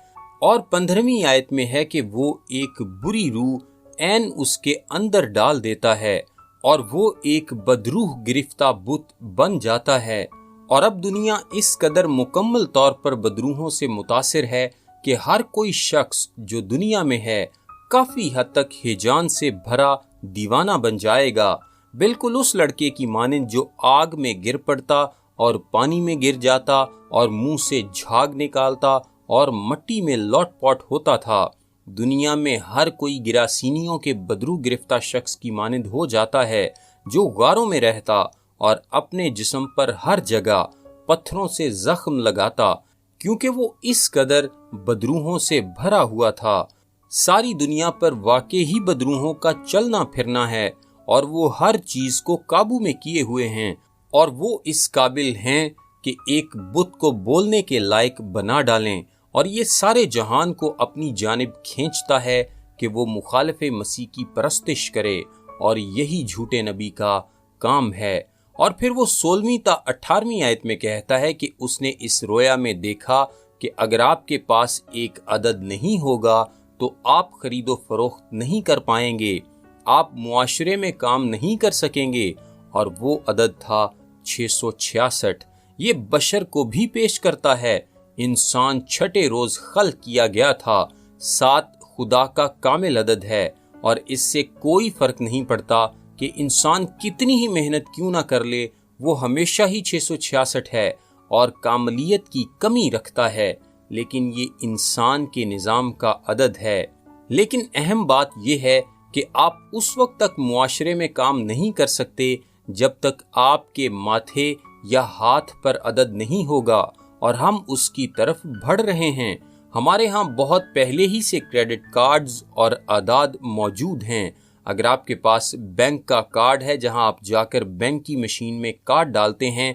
اور 15ویں آیت میں ہے کہ وہ ایک بری روح عین اس کے اندر ڈال دیتا ہے اور وہ ایک بدروح گرفتہ بت بن جاتا ہے۔ اور اب دنیا اس قدر مکمل طور پر بدروحوں سے متاثر ہے کہ ہر کوئی شخص جو دنیا میں ہے کافی حد تک ہیجان سے بھرا دیوانہ بن جائے گا، بالکل اس لڑکے کی مانند جو آگ میں گر پڑتا اور پانی میں گر جاتا اور منہ سے جھاگ نکالتا اور مٹی میں لوٹ پوٹ ہوتا تھا۔ دنیا میں ہر کوئی گراسینیوں کے بدرو گرفتہ شخص کی مانند ہو جاتا ہے جو غاروں میں رہتا اور اپنے جسم پر ہر جگہ پتھروں سے زخم لگاتا، کیونکہ وہ اس قدر بدروحوں سے بھرا ہوا تھا۔ ساری دنیا پر واقع ہی بدروحوں کا چلنا پھرنا ہے، اور وہ ہر چیز کو قابو میں کیے ہوئے ہیں، اور وہ اس قابل ہیں کہ ایک بت کو بولنے کے لائق بنا ڈالیں، اور یہ سارے جہان کو اپنی جانب کھینچتا ہے کہ وہ مخالف مسیح کی پرستش کرے، اور یہی جھوٹے نبی کا کام ہے۔ اور پھر وہ 16ویں تا 18ویں آیت میں کہتا ہے کہ اس نے اس رویا میں دیکھا کہ اگر آپ کے پاس ایک عدد نہیں ہوگا تو آپ خرید و فروخت نہیں کر پائیں گے، آپ معاشرے میں کام نہیں کر سکیں گے، اور وہ عدد تھا 666۔ یہ بشر کو بھی پیش کرتا ہے۔ انسان 6 روز خلق کیا گیا تھا، 7 خدا کا کامل عدد ہے، اور اس سے کوئی فرق نہیں پڑتا کہ انسان کتنی ہی محنت کیوں نہ کر لے، وہ ہمیشہ ہی 666 ہے اور کاملیت کی کمی رکھتا ہے، لیکن یہ انسان کے نظام کا عدد ہے۔ لیکن اہم بات یہ ہے کہ آپ اس وقت تک معاشرے میں کام نہیں کر سکتے جب تک آپ کے ماتھے یا ہاتھ پر عدد نہیں ہوگا، اور ہم اس کی طرف بڑھ رہے ہیں۔ ہمارے ہاں بہت پہلے ہی سے کریڈٹ کارڈز اور اعداد موجود ہیں۔ اگر آپ کے پاس بینک کا کارڈ ہے جہاں آپ جا کر بینک کی مشین میں کارڈ ڈالتے ہیں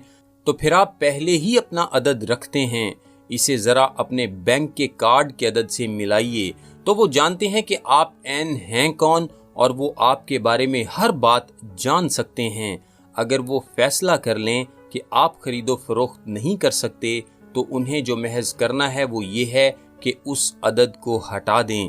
تو پھر آپ پہلے ہی اپنا عدد رکھتے ہیں۔ اسے ذرا اپنے بینک کے کارڈ کے عدد سے ملائیے تو وہ جانتے ہیں کہ آپ عین ہیں کون، اور وہ آپ کے بارے میں ہر بات جان سکتے ہیں۔ اگر وہ فیصلہ کر لیں کہ آپ خرید و فروخت نہیں کر سکتے تو انہیں جو محض کرنا ہے وہ یہ ہے کہ اس عدد کو ہٹا دیں،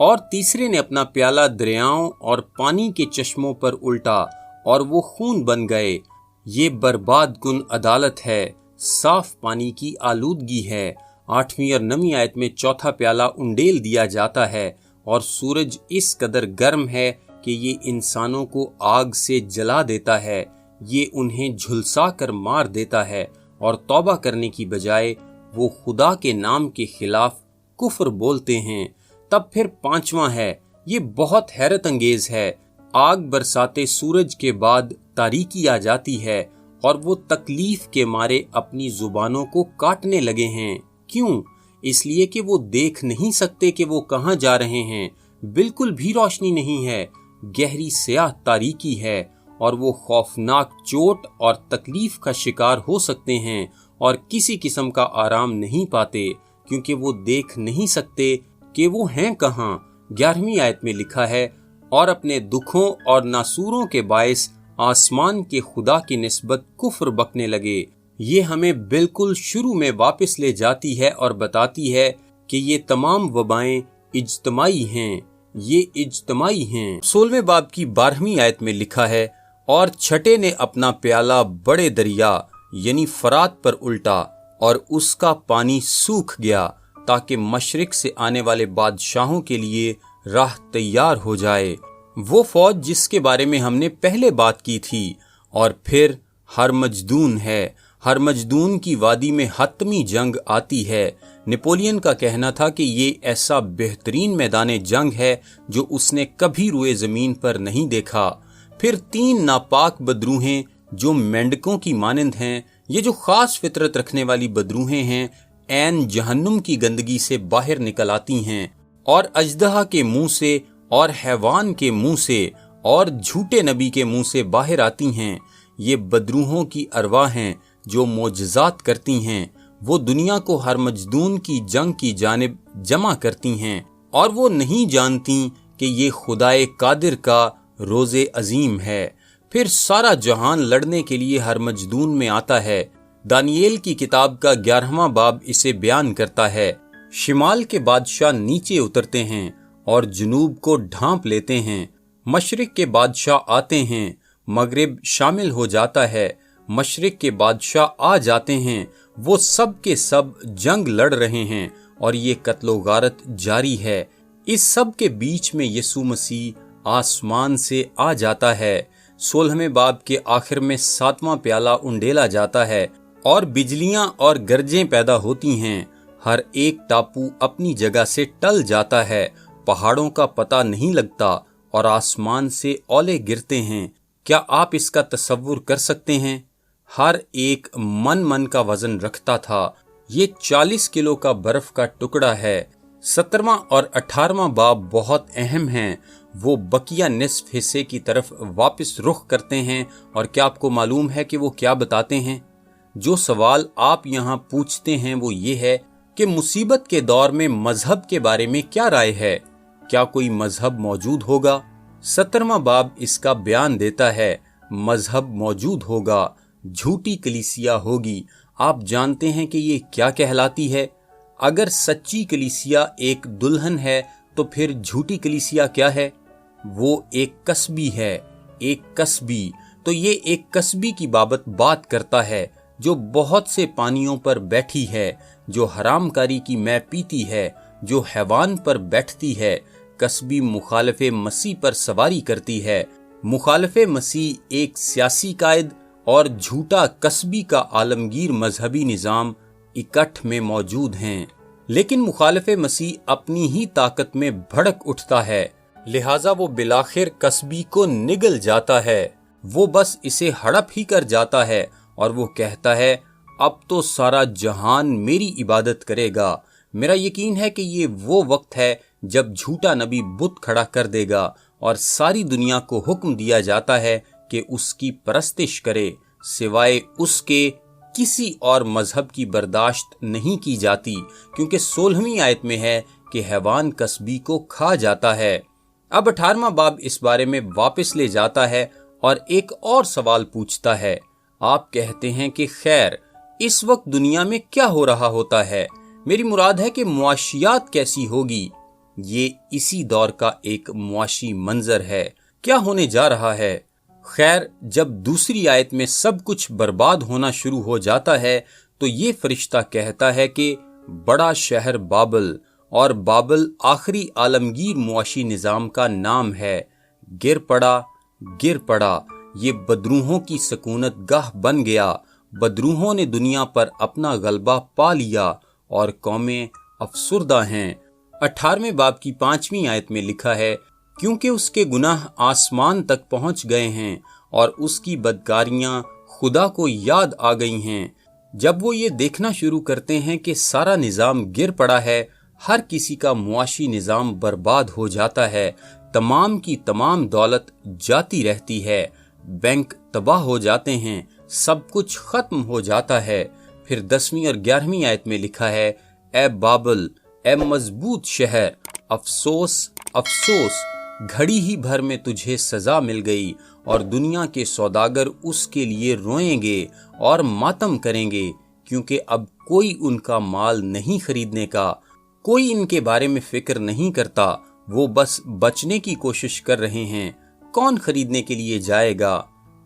اور تیسرے نے اپنا پیالہ دریاؤں اور پانی کے چشموں پر الٹا اور وہ خون بن گئے۔ یہ برباد کن عدالت ہے، صاف پانی کی آلودگی ہے۔ 8ویں اور 9ویں آیت میں چوتھا پیالہ انڈیل دیا جاتا ہے اور سورج اس قدر گرم ہے کہ یہ انسانوں کو آگ سے جلا دیتا ہے، یہ انہیں جھلسا کر مار دیتا ہے، اور توبہ کرنے کی بجائے وہ خدا کے نام کے خلاف کفر بولتے ہیں۔ تب پھر 5واں ہے، یہ بہت حیرت انگیز ہے۔ آگ برساتے سورج کے بعد تاریکی آ جاتی ہے اور وہ تکلیف کے مارے اپنی زبانوں کو کاٹنے لگے ہیں۔ کیوں؟ اس لیے کہ وہ دیکھ نہیں سکتے کہ وہ کہاں جا رہے ہیں، بالکل بھی روشنی نہیں ہے، گہری سیاہ تاریکی ہے، اور وہ خوفناک چوٹ اور تکلیف کا شکار ہو سکتے ہیں اور کسی قسم کا آرام نہیں پاتے، کیونکہ وہ دیکھ نہیں سکتے کہ وہ ہیں کہاں۔ 11ویں آیت میں لکھا ہے، اور اپنے دکھوں اور ناسوروں کے باعث آسمان کے خدا کی نسبت کفر بکنے لگے۔ یہ ہمیں بالکل شروع میں واپس لے جاتی ہے اور بتاتی ہے کہ یہ تمام وبائیں اجتماعی ہیں، یہ اجتماعی ہیں۔ 16ویں باب کی 12ویں آیت میں لکھا ہے، اور چھٹے نے اپنا پیالہ بڑے دریا یعنی فرات پر الٹا اور اس کا پانی سوکھ گیا، تاکہ مشرق سے آنے والے بادشاہوں کے لیے راہ تیار ہو جائے۔ وہ فوج جس کے بارے میں ہم نے پہلے بات کی تھی۔ اور پھر ہرمجدون ہے۔ ہرمجدون کی وادی میں حتمی جنگ آتی ہے۔ نپولین کا کہنا تھا کہ یہ ایسا بہترین میدان جنگ ہے جو اس نے کبھی روئے زمین پر نہیں دیکھا۔ پھر 3 ناپاک بدروہیں جو مینڈکوں کی مانند ہیں، یہ جو خاص فطرت رکھنے والی بدروہیں ہیں، عین جہنم کی گندگی سے باہر نکل آتی ہیں، اور اژدہا کے منہ سے اور حیوان کے منہ سے اور جھوٹے نبی کے منہ سے باہر آتی ہیں۔ یہ بدروحوں کی ارواح ہیں جو معجزات کرتی ہیں۔ وہ دنیا کو ہرمجدون کی جنگ کی جانب جمع کرتی ہیں، اور وہ نہیں جانتی کہ یہ خدائے قادر کا روز عظیم ہے۔ پھر سارا جہان لڑنے کے لیے ہرمجدون میں آتا ہے۔ دانییل کی کتاب کا 11واں باب اسے بیان کرتا ہے۔ شمال کے بادشاہ نیچے اترتے ہیں اور جنوب کو ڈھانپ لیتے ہیں۔ مشرق کے بادشاہ آتے ہیں، مغرب شامل ہو جاتا ہے، مشرق کے بادشاہ آ جاتے ہیں، وہ سب کے سب جنگ لڑ رہے ہیں اور یہ قتل و غارت جاری ہے۔ اس سب کے بیچ میں یسوع مسیح آسمان سے آ جاتا ہے۔ 16ویں باب کے آخر میں 7واں پیالہ انڈیلا جاتا ہے اور بجلیاں اور گرجیں پیدا ہوتی ہیں۔ ہر ایک ٹاپو اپنی جگہ سے ٹل جاتا ہے، پہاڑوں کا پتہ نہیں لگتا اور آسمان سے اولے گرتے ہیں۔ کیا آپ اس کا تصور کر سکتے ہیں؟ ہر ایک من کا وزن رکھتا تھا۔ یہ 40 کلو کا برف کا ٹکڑا ہے۔ 17واں اور 18واں باب بہت اہم ہیں۔ وہ بقیہ نصف حصے کی طرف واپس رخ کرتے ہیں، اور کیا آپ کو معلوم ہے کہ وہ کیا بتاتے ہیں؟ جو سوال آپ یہاں پوچھتے ہیں وہ یہ ہے کہ مصیبت کے دور میں مذہب کے بارے میں کیا رائے ہے؟ کیا کوئی مذہب موجود ہوگا؟ 17واں باب اس کا بیان دیتا ہے۔ مذہب موجود ہوگا، جھوٹی کلیسیا ہوگی۔ آپ جانتے ہیں کہ یہ کیا کہلاتی ہے؟ اگر سچی کلیسیا ایک دلہن ہے تو پھر جھوٹی کلیسیا کیا ہے؟ وہ ایک کسبی ہے، ایک کسبی۔ تو یہ ایک کسبی کی بات کرتا ہے جو بہت سے پانیوں پر بیٹھی ہے، جو حرام کاری کی مے پیتی ہے، جو حیوان پر بیٹھتی ہے۔ کسبی مخالف مسیح پر سواری کرتی ہے۔ مخالف مسیح ایک سیاسی قائد اور جھوٹا کسبی کا عالمگیر مذہبی نظام اکٹھ میں موجود ہیں، لیکن مخالف مسیح اپنی ہی طاقت میں بھڑک اٹھتا ہے، لہٰذا وہ بالآخر کسبی کو نگل جاتا ہے۔ وہ بس اسے ہڑپ ہی کر جاتا ہے اور وہ کہتا ہے، اب تو سارا جہان میری عبادت کرے گا۔ میرا یقین ہے کہ یہ وہ وقت ہے جب جھوٹا نبی بت کھڑا کر دے گا اور ساری دنیا کو حکم دیا جاتا ہے کہ اس کی پرستش کرے، سوائے اس کے کسی اور مذہب کی برداشت نہیں کی جاتی، کیونکہ 16ویں آیت میں ہے کہ حیوان کسبی کو کھا جاتا ہے۔ اب 18واں باب اس بارے میں واپس لے جاتا ہے اور ایک اور سوال پوچھتا ہے۔ آپ کہتے ہیں کہ خیر، اس وقت دنیا میں کیا ہو رہا ہوتا ہے؟ میری مراد ہے کہ معاشیات کیسی ہوگی؟ یہ اسی دور کا ایک معاشی منظر ہے۔ کیا ہونے جا رہا ہے؟ خیر، جب دوسری آیت میں سب کچھ برباد ہونا شروع ہو جاتا ہے تو یہ فرشتہ کہتا ہے کہ بڑا شہر بابل، اور بابل آخری عالمگیر معاشی نظام کا نام ہے، گر پڑا، گر پڑا، یہ بدروحوں کی سکونت گاہ بن گیا، بدروحوں نے دنیا پر اپنا غلبہ پا لیا اور قومیں افسردہ ہیں۔ 18ویں باب کی 5ویں آیت میں لکھا ہے، کیونکہ اس کے گناہ آسمان تک پہنچ گئے ہیں اور اس کی بدکاریاں خدا کو یاد آ گئی ہیں۔ جب وہ یہ دیکھنا شروع کرتے ہیں کہ سارا نظام گر پڑا ہے، ہر کسی کا معاشی نظام برباد ہو جاتا ہے، تمام کی تمام دولت جاتی رہتی ہے، بینک تباہ ہو جاتے ہیں، سب کچھ ختم ہو جاتا ہے، پھر 10ویں اور 11ویں آیت میں لکھا ہے، اے بابل، اے مضبوط شہر، افسوس افسوس، گھڑی ہی بھر میں تجھے سزا مل گئی، اور دنیا کے سوداگر اس کے لیے روئیں گے اور ماتم کریں گے، کیونکہ اب کوئی ان کا مال نہیں خریدنے کا، کوئی ان کے بارے میں فکر نہیں کرتا، وہ بس بچنے کی کوشش کر رہے ہیں۔ کون خریدنے کے لیے جائے گا؟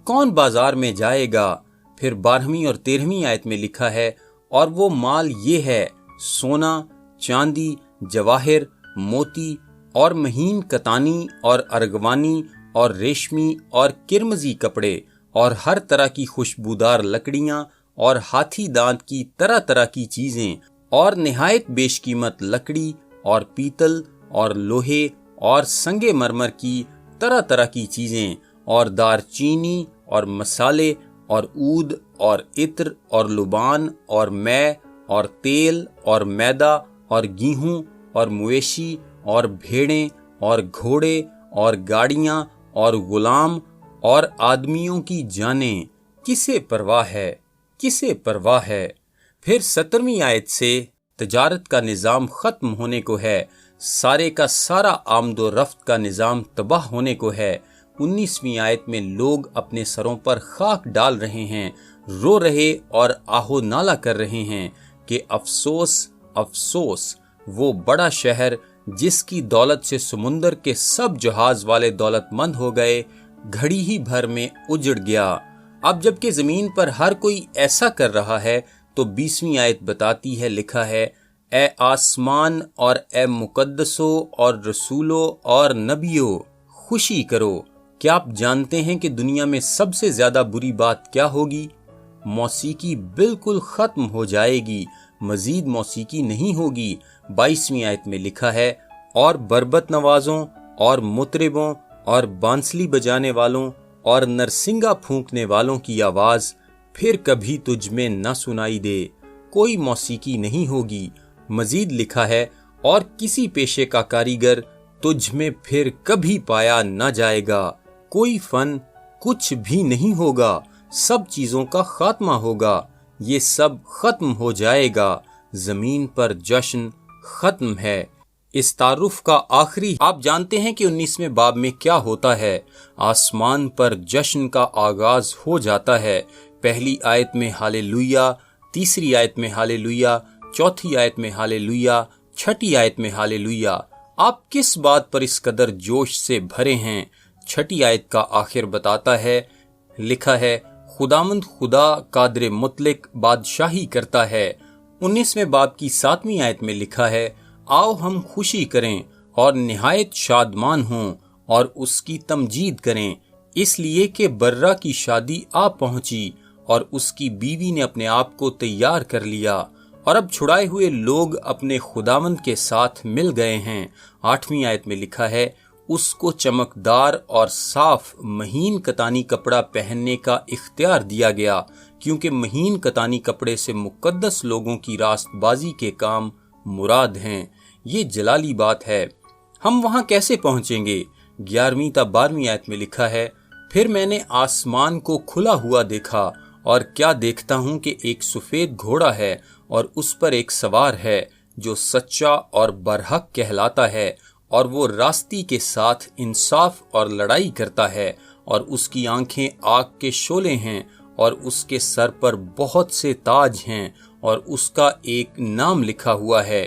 کون بازار میں جائے گا؟ پھر 12ویں اور 13ویں آیت میں لکھا ہے، اور وہ مال یہ ہے، سونا، چاندی، جواہر، موتی اور مہین کتانی اور ارغوانی اور ریشمی اور کرمزی کپڑے اور ہر طرح کی خوشبودار لکڑیاں اور ہاتھی دانت کی طرح طرح کی چیزیں اور نہایت بیش قیمت لکڑی اور پیتل اور لوہے اور سنگ مرمر کی طرح طرح کی چیزیں اور دار چینی اور مسالے اور عود اور عطر اور لبان اور مے اور تیل اور میدا اور گیہوں اور مویشی اور بھیڑیں اور گھوڑے اور گاڑیاں اور غلام اور آدمیوں کی جانیں، کسے پرواہ ہے، کسے پرواہ ہے۔ پھر 17ویں آیت سے تجارت کا نظام ختم ہونے کو ہے، سارے کا سارا آمد و رفت کا نظام تباہ ہونے کو ہے۔ 19ویں آیت میں لوگ اپنے سروں پر خاک ڈال رہے ہیں، رو رہے اور آہو نالا کر رہے ہیں کہ افسوس افسوس، وہ بڑا شہر جس کی دولت سے سمندر کے سب جہاز والے دولت مند ہو گئے، گھڑی ہی بھر میں اجڑ گیا۔ اب جبکہ زمین پر ہر کوئی ایسا کر رہا ہے تو 20ویں آیت بتاتی ہے، لکھا ہے، اے آسمان اور اے مقدسوں اور رسولوں اور نبیوں، خوشی کرو۔ کیا آپ جانتے ہیں کہ دنیا میں سب سے زیادہ بری بات کیا ہوگی؟ موسیقی بالکل ختم ہو جائے گی، مزید موسیقی نہیں ہوگی۔ 22ویں آیت میں لکھا ہے، اور بربت نوازوں اور مطربوں اور بانسلی بجانے والوں اور نرسنگا پھونکنے والوں کی آواز پھر کبھی تجھ میں نہ سنائی دے، کوئی موسیقی نہیں ہوگی۔ مزید لکھا ہے، اور کسی پیشے کا کاریگر تجھ میں پھر کبھی پایا نہ جائے گا، کوئی فن کچھ بھی نہیں ہوگا، سب چیزوں کا خاتمہ ہوگا، یہ سب ختم ہو جائے گا، زمین پر جشن ختم ہے۔ اس تعارف کا آخری آپ جانتے ہیں کہ 19ویں باب میں کیا ہوتا ہے؟ آسمان پر جشن کا آغاز ہو جاتا ہے۔ پہلی آیت میں ہالےلویا، تیسری آیت میں ہالےلویا، چوتھی آیت میں ہالےلویا، چھٹی آیت میں ہالےلویا۔ آپ کس بات پر اس قدر جوش سے بھرے ہیں؟ چھٹی آیت کا آخر بتاتا ہے، لکھا ہے، خداوند خدا قادر مطلق بادشاہی کرتا ہے۔ 19ویں باب کی 7ویں آیت میں لکھا ہے، آؤ ہم خوشی کریں اور نہایت شادمان ہوں اور اس کی تمجید کریں، اس لیے کہ برہ کی شادی آ پہنچی اور اس کی بیوی نے اپنے آپ کو تیار کر لیا، اور اب چھڑائے ہوئے لوگ اپنے خداوند کے ساتھ مل گئے ہیں۔ 8ویں آیت میں لکھا ہے، اس کو چمکدار اور صاف مہین کتانی کپڑا پہننے کا اختیار دیا گیا، کیونکہ مہین کتانی کپڑے سے مقدس لوگوں کی راست بازی کے کام مراد ہیں۔ یہ جلالی بات ہے۔ ہم وہاں کیسے پہنچیں گے؟ 11ویں تا 12ویں آیت میں لکھا ہے، پھر میں نے آسمان کو کھلا ہوا دیکھا، اور کیا دیکھتا ہوں کہ ایک سفید گھوڑا ہے اور اس پر ایک سوار ہے جو سچا اور برحق کہلاتا ہے، اور وہ راستی کے ساتھ انصاف اور لڑائی کرتا ہے، اور اس کی آنکھیں آگ کے شعلے ہیں، اور اس کے سر پر بہت سے تاج ہیں، اور اس کا ایک نام لکھا ہوا ہے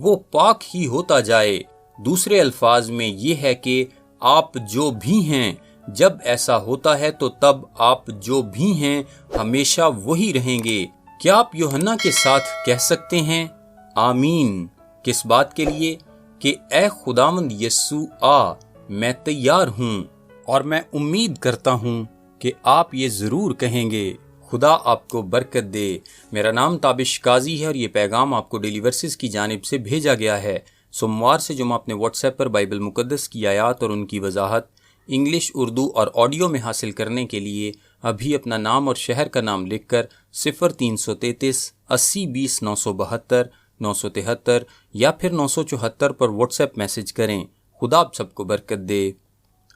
وہ پاک ہی ہوتا جائے۔ دوسرے الفاظ میں یہ ہے کہ آپ جو بھی ہیں، جب ایسا ہوتا ہے تو تب آپ جو بھی ہیں ہمیشہ وہی رہیں گے۔ کیا آپ یوحنا کے ساتھ کہہ سکتے ہیں آمین؟ کس بات کے لیے؟ کہ اے خداوند یسوع آ، میں تیار ہوں، اور میں امید کرتا ہوں کہ آپ یہ ضرور کہیں گے۔ خدا آپ کو برکت دے۔ میرا نام تابش قاضی ہے اور یہ پیغام آپ کو ڈیلی ورسز کی جانب سے بھیجا گیا ہے۔ سوموار سے جمعہ اپنے واٹس ایپ پر بائبل مقدس کی آیات اور ان کی وضاحت انگلش، اردو اور آڈیو میں حاصل کرنے کے لیے ابھی اپنا نام اور شہر کا نام لکھ کر 0333 80 20 972 973 یا پھر 974 پر واٹس ایپ میسج کریں۔ خدا آپ سب کو برکت دے۔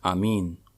آمین۔